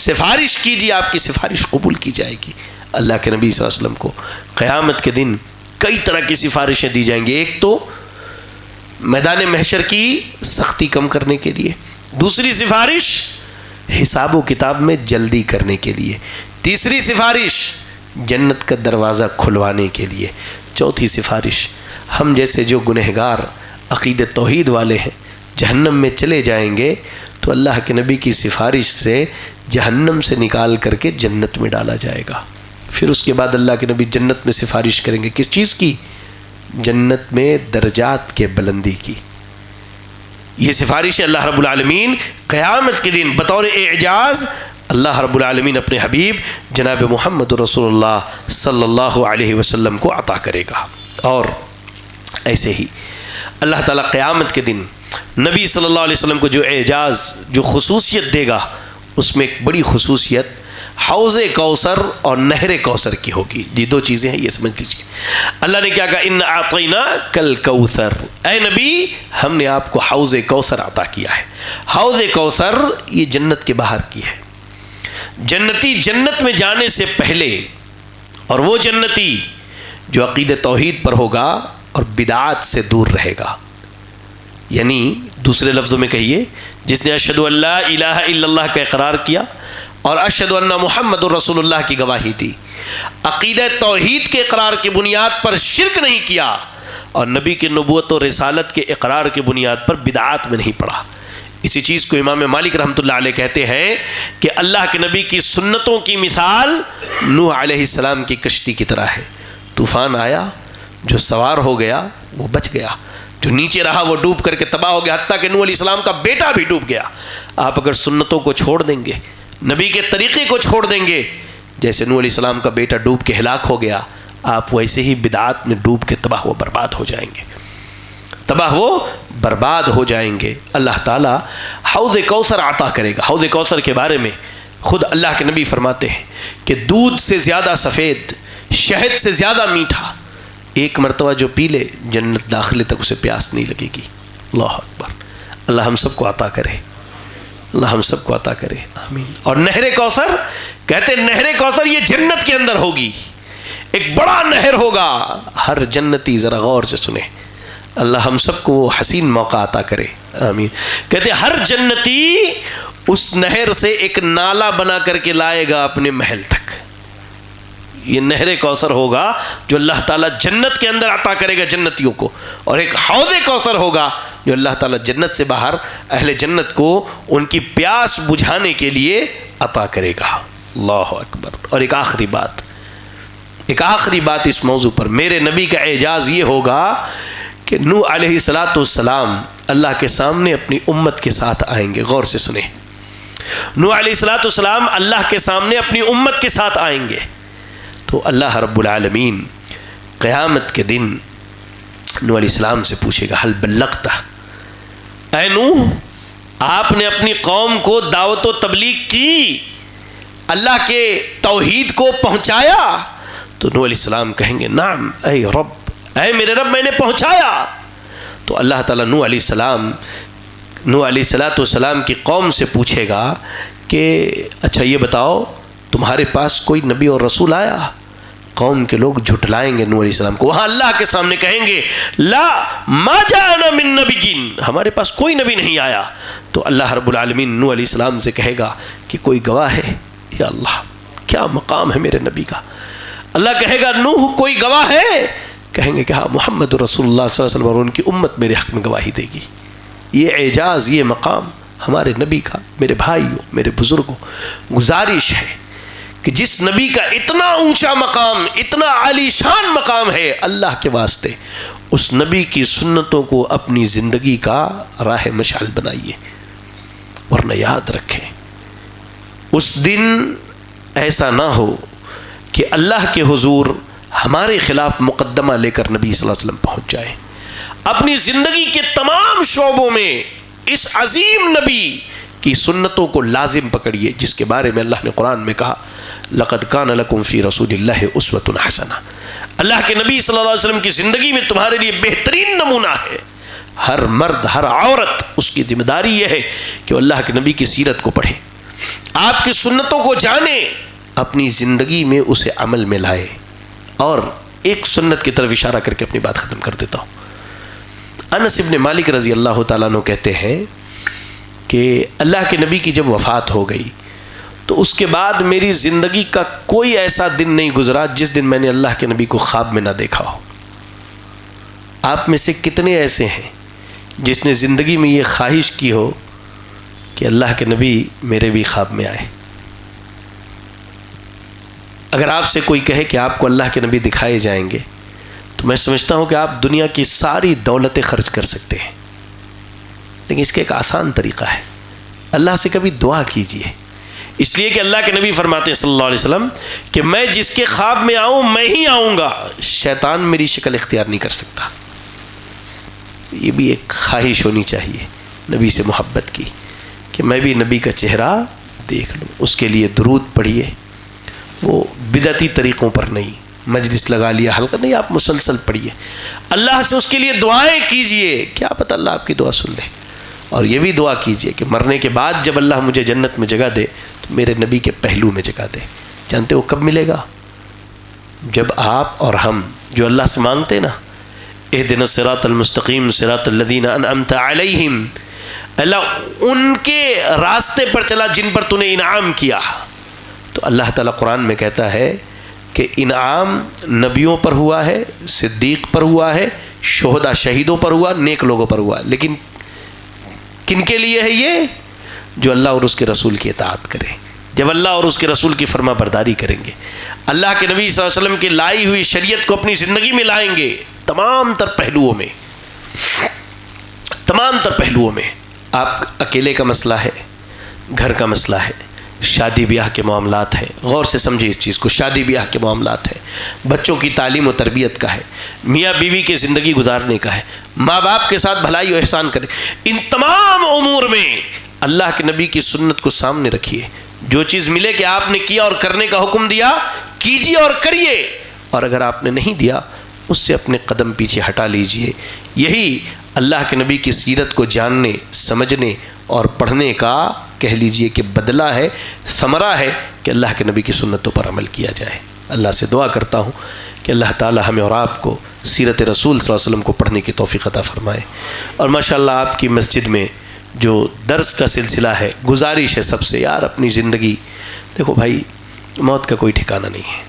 سفارش کیجیے آپ کی سفارش قبول کی جائے گی۔ اللہ کے نبی صلی اللہ علیہ وسلم کو قیامت کے دن کئی طرح کی سفارشیں دی جائیں گی، ایک تو میدان محشر کی سختی کم کرنے کے لیے، دوسری سفارش حساب و کتاب میں جلدی کرنے کے لیے، تیسری سفارش جنت کا دروازہ کھلوانے کے لیے، چوتھی سفارش ہم جیسے جو گنہگار عقید توحید والے ہیں جہنم میں چلے جائیں گے تو اللہ کے نبی کی سفارش سے جہنم سے نکال کر کے جنت میں ڈالا جائے گا۔ پھر اس کے بعد اللہ کے نبی جنت میں سفارش کریں گے، کس چیز کی؟ جنت میں درجات کے بلندی کی۔ یہ سفارش اللہ رب العالمین قیامت کے دن بطور اعجاز اللہ رب العالمین اپنے حبیب جناب محمد رسول اللہ صلی اللہ علیہ وسلم کو عطا کرے گا۔ اور ایسے ہی اللہ تعالیٰ قیامت کے دن نبی صلی اللہ علیہ وسلم کو جو اعجاز، جو خصوصیت دے گا، اس میں ایک بڑی خصوصیت حوض کوثر اور نہر کوثر کی ہوگی۔ یہ دو چیزیں ہیں، یہ سمجھ لیجیے۔ اللہ نے کیا کہا ان اعطیناک الکوثر، اے نبی ہم نے آپ کو حوض کوثر عطا کیا ہے۔ حوض کوثر یہ جنت کے باہر کی ہے۔ جنتی جنت میں جانے سے پہلے، اور وہ جنتی جو عقید توحید پر ہوگا اور بدعات سے دور رہے گا، یعنی دوسرے لفظوں میں کہیے جس نے اشہد ان لا الہ الا اللہ کا اقرار کیا اور اشہد ان محمد رسول اللہ کی گواہی دی، عقیدہ توحید کے اقرار کی بنیاد پر شرک نہیں کیا اور نبی کی نبوت و رسالت کے اقرار کی بنیاد پر بدعات میں نہیں پڑا۔ اسی چیز کو امام مالک رحمۃ اللہ علیہ کہتے ہیں کہ اللہ کے نبی کی سنتوں کی مثال نوح علیہ السلام کی کشتی کی طرح ہے۔ طوفان آیا، جو سوار ہو گیا وہ بچ گیا، جو نیچے رہا وہ ڈوب کر کے تباہ ہو گیا، حتیٰ کہ نوح علیہ السلام کا بیٹا بھی ڈوب گیا۔ آپ اگر سنتوں کو چھوڑ دیں گے، نبی کے طریقے کو چھوڑ دیں گے، جیسے نوح علیہ السلام کا بیٹا ڈوب کے ہلاک ہو گیا، آپ ویسے ہی بدعات میں ڈوب کے تباہ و برباد ہو جائیں گے، تباہ و برباد ہو جائیں گے۔ اللہ تعالیٰ حوض کوثر عطا کرے گا۔ حوض کوثر کے بارے میں خود اللہ کے نبی فرماتے ہیں کہ دودھ سے زیادہ سفید، شہد سے زیادہ میٹھا، ایک مرتبہ جو پی لے جنت داخلے تک اسے پیاس نہیں لگے گی۔ اللہ اکبر، اللہ ہم سب کو عطا کرے، اللہ ہم سب کو عطا کرے، آمین۔ اور نہر کوثر، کہتے ہیں نہر کوثر یہ جنت کے اندر ہوگی، ایک بڑا نہر ہوگا۔ ہر جنتی ذرا غور سے سنے، اللہ ہم سب کو وہ حسین موقع عطا کرے، آمین۔ کہتے ہیں ہر جنتی اس نہر سے ایک نالا بنا کر کے لائے گا اپنے محل تک۔ یہ نہر کوثر ہوگا جو اللہ تعالیٰ جنت کے اندر عطا کرے گا جنتیوں کو، اور ایک حوض کوثر ہوگا جو اللہ تعالیٰ جنت سے باہر اہل جنت کو ان کی پیاس بجھانے کے لیے عطا کرے گا۔ اللہ اکبر۔ اور ایک آخری بات اس موضوع پر، میرے نبی کا اعجاز یہ ہوگا کہ نوح علیہ السلام اللہ کے سامنے اپنی امت کے ساتھ آئیں گے۔ غور سے سنیں، نوح علیہ السلام اللہ کے سامنے اپنی امت کے ساتھ آئیں گے، تو اللہ رب العالمین قیامت کے دن نوح علیہ السلام سے پوچھے گا، حل بلغت، اے نوح آپ نے اپنی قوم کو دعوت و تبلیغ کی، اللہ کے توحید کو پہنچایا؟ تو نوح علیہ السلام کہیں گے نعم اے رب، اے میرے رب میں نے پہنچایا۔ تو اللہ تعالیٰ نوح علیہ السلام کی قوم سے پوچھے گا کہ اچھا یہ بتاؤ تمہارے پاس کوئی نبی اور رسول آیا؟ قوم کے لوگ جھٹلائیں گے نوح علیہ السلام کو، وہاں اللہ کے سامنے کہیں گے لا ما جاءنا من نبی، ہمارے پاس کوئی نبی نہیں آیا۔ تو اللہ رب العالمین نوح علیہ السلام سے کہے گا کہ کوئی گواہ ہے؟ یا اللہ کیا مقام ہے میرے نبی کا۔ اللہ کہے گا نوح کوئی گواہ ہے؟ کہیں گے کہ ہاں محمد رسول اللہ صلی اللہ علیہ وسلم اور ان کی امت میرے حق میں گواہی دے گی۔ یہ اعجاز، یہ مقام ہمارے نبی کا۔ میرے بھائیوں، میرے بزرگوں، گزارش ہے کہ جس نبی کا اتنا اونچا مقام، اتنا عالی شان مقام ہے، اللہ کے واسطے اس نبی کی سنتوں کو اپنی زندگی کا راہ مشعل بنائیے، ورنہ یاد رکھیں اس دن ایسا نہ ہو کہ اللہ کے حضور ہمارے خلاف مقدمہ لے کر نبی صلی اللہ علیہ وسلم پہنچ جائے۔ اپنی زندگی کے تمام شعبوں میں اس عظیم نبی کی سنتوں کو لازم پکڑیے، جس کے بارے میں اللہ نے قرآن میں کہا لقد کان لکم فی رسول اللہ اسوۃ حسنہ۔ اللہ کے نبی صلی اللہ علیہ وسلم کی زندگی میں تمہارے لیے بہترین نمونہ ہے۔ ہر مرد، ہر عورت، اس کی ذمہ داری یہ ہے کہ وہ اللہ کے نبی کی سیرت کو پڑھے، آپ کی سنتوں کو جانے، اپنی زندگی میں اسے عمل میں لائے۔ اور ایک سنت کی طرف اشارہ کر کے اپنی بات ختم کر دیتا ہوں۔ انس ابن مالک رضی اللہ تعالیٰ عنہ کہتے ہیں کہ اللہ کے نبی کی جب وفات ہو گئی تو اس کے بعد میری زندگی کا کوئی ایسا دن نہیں گزرا جس دن میں نے اللہ کے نبی کو خواب میں نہ دیکھا ہو۔ آپ میں سے کتنے ایسے ہیں جس نے زندگی میں یہ خواہش کی ہو کہ اللہ کے نبی میرے بھی خواب میں آئے؟ اگر آپ سے کوئی کہے کہ آپ کو اللہ کے نبی دکھائے جائیں گے تو میں سمجھتا ہوں کہ آپ دنیا کی ساری دولتیں خرچ کر سکتے ہیں، لیکن اس کا ایک آسان طریقہ ہے، اللہ سے کبھی دعا کیجئے۔ اس لیے کہ اللہ کے نبی فرماتے ہیں صلی اللہ علیہ وسلم کہ میں جس کے خواب میں آؤں میں ہی آؤں گا، شیطان میری شکل اختیار نہیں کر سکتا۔ یہ بھی ایک خواہش ہونی چاہیے نبی سے محبت کی کہ میں بھی نبی کا چہرہ دیکھ لوں۔ اس کے لیے درود پڑھیے، وہ بدعتی طریقوں پر نہیں، مجلس لگا لیا حلقہ نہیں، آپ مسلسل پڑھیے، اللہ سے اس کے لیے دعائیں کیجئے، کیا پتہ اللہ آپ کی دعا سن لے۔ اور یہ بھی دعا کیجئے کہ مرنے کے بعد جب اللہ مجھے جنت میں جگہ دے تو میرے نبی کے پہلو میں جگہ دے۔ جانتے ہو کب ملے گا؟ جب آپ اور ہم جو اللہ سے مانگتے نا اہدنا الصراط المستقیم صراط الذین انعمت علیہم، اللہ ان کے راستے پر چلا جن پر تو نے انعام کیا، تو اللہ تعالیٰ قرآن میں کہتا ہے کہ انعام نبیوں پر ہوا ہے، صدیق پر ہوا ہے، شہداء شہیدوں پر ہوا، نیک لوگوں پر ہوا، لیکن کن کے لیے ہے یہ؟ جو اللہ اور اس کے رسول کی اطاعت کرے۔ جب اللہ اور اس کے رسول کی فرما برداری کریں گے، اللہ کے نبی صلی اللہ علیہ وسلم کی لائی ہوئی شریعت کو اپنی زندگی میں لائیں گے تمام تر پہلوؤں میں، تمام تر پہلوؤں میں. آپ اکیلے کا مسئلہ ہے، گھر کا مسئلہ ہے، شادی بیاہ کے معاملات ہیں. غور سے سمجھے اس چیز کو. شادی بیاہ کے معاملات ہیں، بچوں کی تعلیم و تربیت کا ہے، میاں بیوی کے زندگی گزارنے کا ہے، ماں باپ کے ساتھ بھلائی و احسان کریں. ان تمام امور میں اللہ کے نبی کی سنت کو سامنے رکھیے. جو چیز ملے کہ آپ نے کیا اور کرنے کا حکم دیا، کیجیے اور کریے، اور اگر آپ نے نہیں دیا اس سے اپنے قدم پیچھے ہٹا لیجئے. یہی اللہ کے نبی کی سیرت کو جاننے، سمجھنے اور پڑھنے کا کہہ لیجئے کہ بدلہ ہے، ثمرہ ہے کہ اللہ کے نبی کی سنتوں پر عمل کیا جائے. اللہ سے دعا کرتا ہوں کہ اللہ تعالی ہمیں اور آپ کو سیرت رسول صلی اللہ علیہ وسلم کو پڑھنے کی توفیق عطا فرمائے. اور ماشاءاللہ آپ کی مسجد میں جو درس کا سلسلہ ہے، گزارش ہے سب سے، یار اپنی زندگی دیکھو بھائی، موت کا کوئی ٹھکانہ نہیں ہے،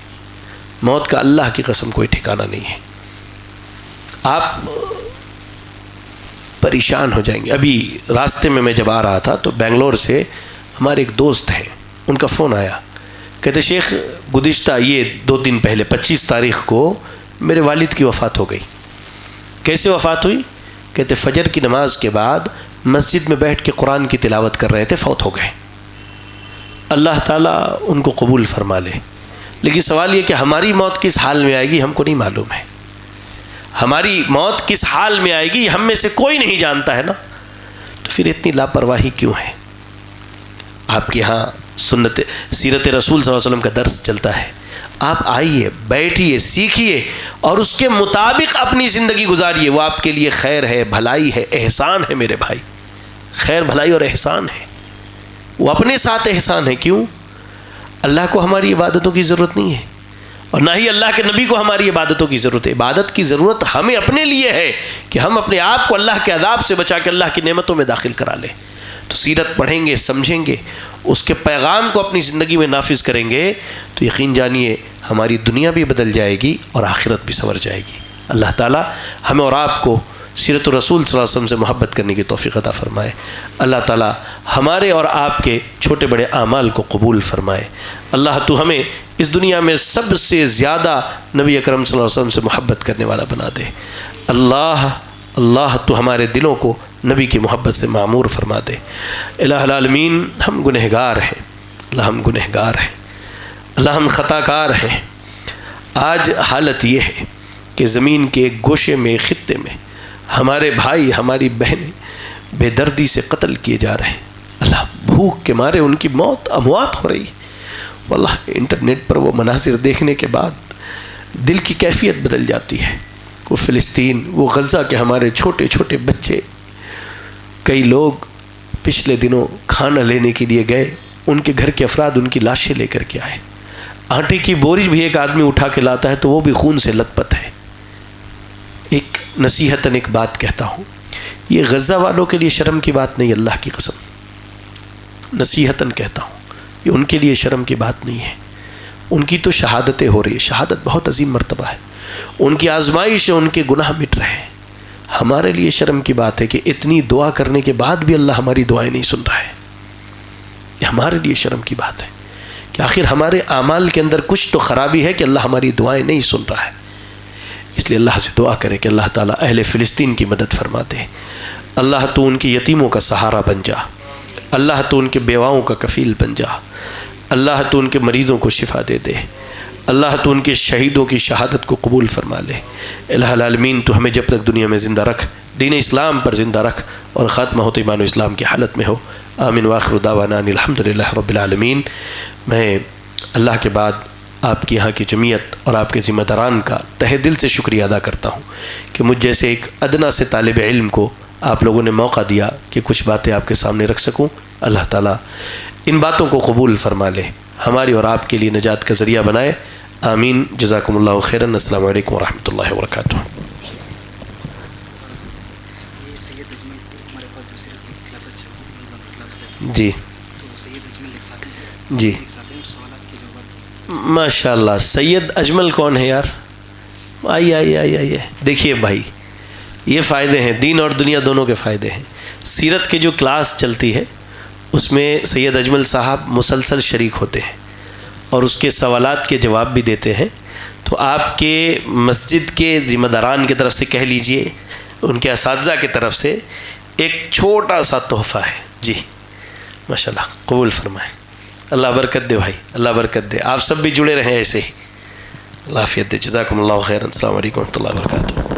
موت کا اللہ کی قسم کوئی ٹھکانہ نہیں ہے. آپ پریشان ہو جائیں گے. ابھی راستے میں جب آ رہا تھا تو بنگلور سے ہمارے ایک دوست ہیں، ان کا فون آیا، کہتے شیخ گزشتہ یہ 2 دن پہلے 25 تاریخ کو میرے والد کی وفات ہو گئی. کیسے وفات ہوئی؟ کہتے فجر کی نماز کے بعد مسجد میں بیٹھ کے قرآن کی تلاوت کر رہے تھے، فوت ہو گئے. اللہ تعالیٰ ان کو قبول فرما لے. لیکن سوال یہ کہ ہماری موت کس حال میں آئے گی ہم کو نہیں معلوم ہے. ہماری موت کس حال میں آئے گی ہم میں سے کوئی نہیں جانتا ہے نا. تو پھر اتنی لاپرواہی کیوں ہے؟ آپ کے ہاں سنت سیرت رسول صلی اللہ علیہ وسلم کا درس چلتا ہے، آپ آئیے، بیٹھیے، سیکھیے اور اس کے مطابق اپنی زندگی گزاریے. وہ آپ کے لیے خیر ہے، بھلائی ہے، احسان ہے میرے بھائی. خیر بھلائی اور احسان ہے. وہ اپنے ساتھ احسان ہے. کیوں؟ اللہ کو ہماری عبادتوں کی ضرورت نہیں ہے اور نہ ہی اللہ کے نبی کو ہماری عبادتوں کی ضرورت ہے. عبادت کی ضرورت ہمیں اپنے لیے ہے کہ ہم اپنے آپ کو اللہ کے عذاب سے بچا کے اللہ کی نعمتوں میں داخل کرا لیں. تو سیرت پڑھیں گے، سمجھیں گے، اس کے پیغام کو اپنی زندگی میں نافذ کریں گے تو یقین جانیے ہماری دنیا بھی بدل جائے گی اور آخرت بھی سنور جائے گی. اللہ تعالی ہمیں اور آپ کو سیرت الرسول صلی اللہ علیہ وسلم سے محبت کرنے کی توفیق عطا فرمائے. اللہ تعالی ہمارے اور آپ کے چھوٹے بڑے اعمال کو قبول فرمائے. اللہ تو ہمیں اس دنیا میں سب سے زیادہ نبی اکرم صلی اللہ علیہ وسلم سے محبت کرنے والا بنا دے. اللہ تو ہمارے دلوں کو نبی کی محبت سے معمور فرما دے. الہ العالمین ہم گنہگار ہیں، اللہ ہم گنہگار ہیں، اللہ ہم خطا کار ہیں. آج حالت یہ ہے کہ زمین کے ایک گوشے میں، ایک خطے میں ہمارے بھائی، ہماری بہنیں بے دردی سے قتل کیے جا رہے ہیں. اللہ بھوک کے مارے ان کی موت اموات ہو رہی. واللہ انٹرنیٹ پر وہ مناظر دیکھنے کے بعد دل کی کیفیت بدل جاتی ہے. وہ فلسطین، وہ غزہ کے ہمارے چھوٹے چھوٹے بچے، کئی لوگ پچھلے دنوں کھانا لینے کے لیے گئے، ان کے گھر کے افراد ان کی لاشیں لے کر کے آئے. آٹے کی بوری بھی ایک آدمی اٹھا کے لاتا ہے تو وہ بھی خون سے لت پت ہے. ایک نصیحتاً ایک بات کہتا ہوں، یہ غزہ والوں کے لیے شرم کی بات نہیں، اللہ کی قسم نصیحتاً کہتا ہوں، یہ ان کے لیے شرم کی بات نہیں ہے. ان کی تو شہادتیں ہو رہی ہے، شہادت بہت عظیم مرتبہ ہے، ان کی آزمائش ہے، ان کے گناہ مٹ رہے ہیں. ہمارے لیے شرم کی بات ہے کہ اتنی دعا کرنے کے بعد بھی اللہ ہماری دعائیں نہیں سن رہا ہے. یہ ہمارے لیے شرم کی بات ہے کہ آخر ہمارے اعمال کے اندر کچھ تو خرابی ہے کہ اللہ ہماری دعائیں نہیں سن رہا ہے. اس لیے اللہ سے دعا کرے کہ اللہ تعالیٰ اہل فلسطین کی مدد فرما دے. اللہ تو ان کی یتیموں کا سہارا بن جا، اللہ تو ان کے بیواؤں کا کفیل بن جا، اللہ تو ان کے مریضوں کو شفا دے دے، اللہ تو ان کے شہیدوں کی شہادت کو قبول فرما لے. الہ العالمین تو ہمیں جب تک دنیا میں زندہ رکھ، دین اسلام پر زندہ رکھ اور خاتمہ ہوتے ایمان و اسلام کی حالت میں ہو. آمین وآخر دعوانا ان الحمدللہ رب العالمین. میں اللہ کے بعد آپ کی یہاں کی جمعیت اور آپ کے ذمہ داران کا تہ دل سے شکریہ ادا کرتا ہوں کہ مجھ جیسے ایک ادنا سے طالب علم کو آپ لوگوں نے موقع دیا کہ کچھ باتیں آپ کے سامنے رکھ سکوں. اللہ تعالیٰ ان باتوں کو قبول فرما لے، ہماری اور آپ کے لیے نجات کا ذریعہ بنائے. آمین. جزاکم اللہ خیراً. السلام علیکم ورحمۃ اللہ وبرکاتہ. جی جی ماشاء اللہ. سید اجمل کون ہے یار؟ آئیے. دیکھیے بھائی، یہ فائدے ہیں، دین اور دنیا دونوں کے فائدے ہیں. سیرت کی جو کلاس چلتی ہے اس میں سید اجمل صاحب مسلسل شریک ہوتے ہیں اور اس کے سوالات کے جواب بھی دیتے ہیں. تو آپ کے مسجد کے ذمہ داران کی طرف سے کہہ لیجئے، ان کے اساتذہ کی طرف سے ایک چھوٹا سا تحفہ ہے. جی ماشاءاللہ قبول فرمائیں. اللہ برکت دے بھائی, اللہ برکت دے. آپ سب بھی جڑے رہیں ایسے ہی. اللہ عافیت دے. جزاکم اللہ خیرا. السلام علیکم ورحمۃ اللہ وبرکاتہ.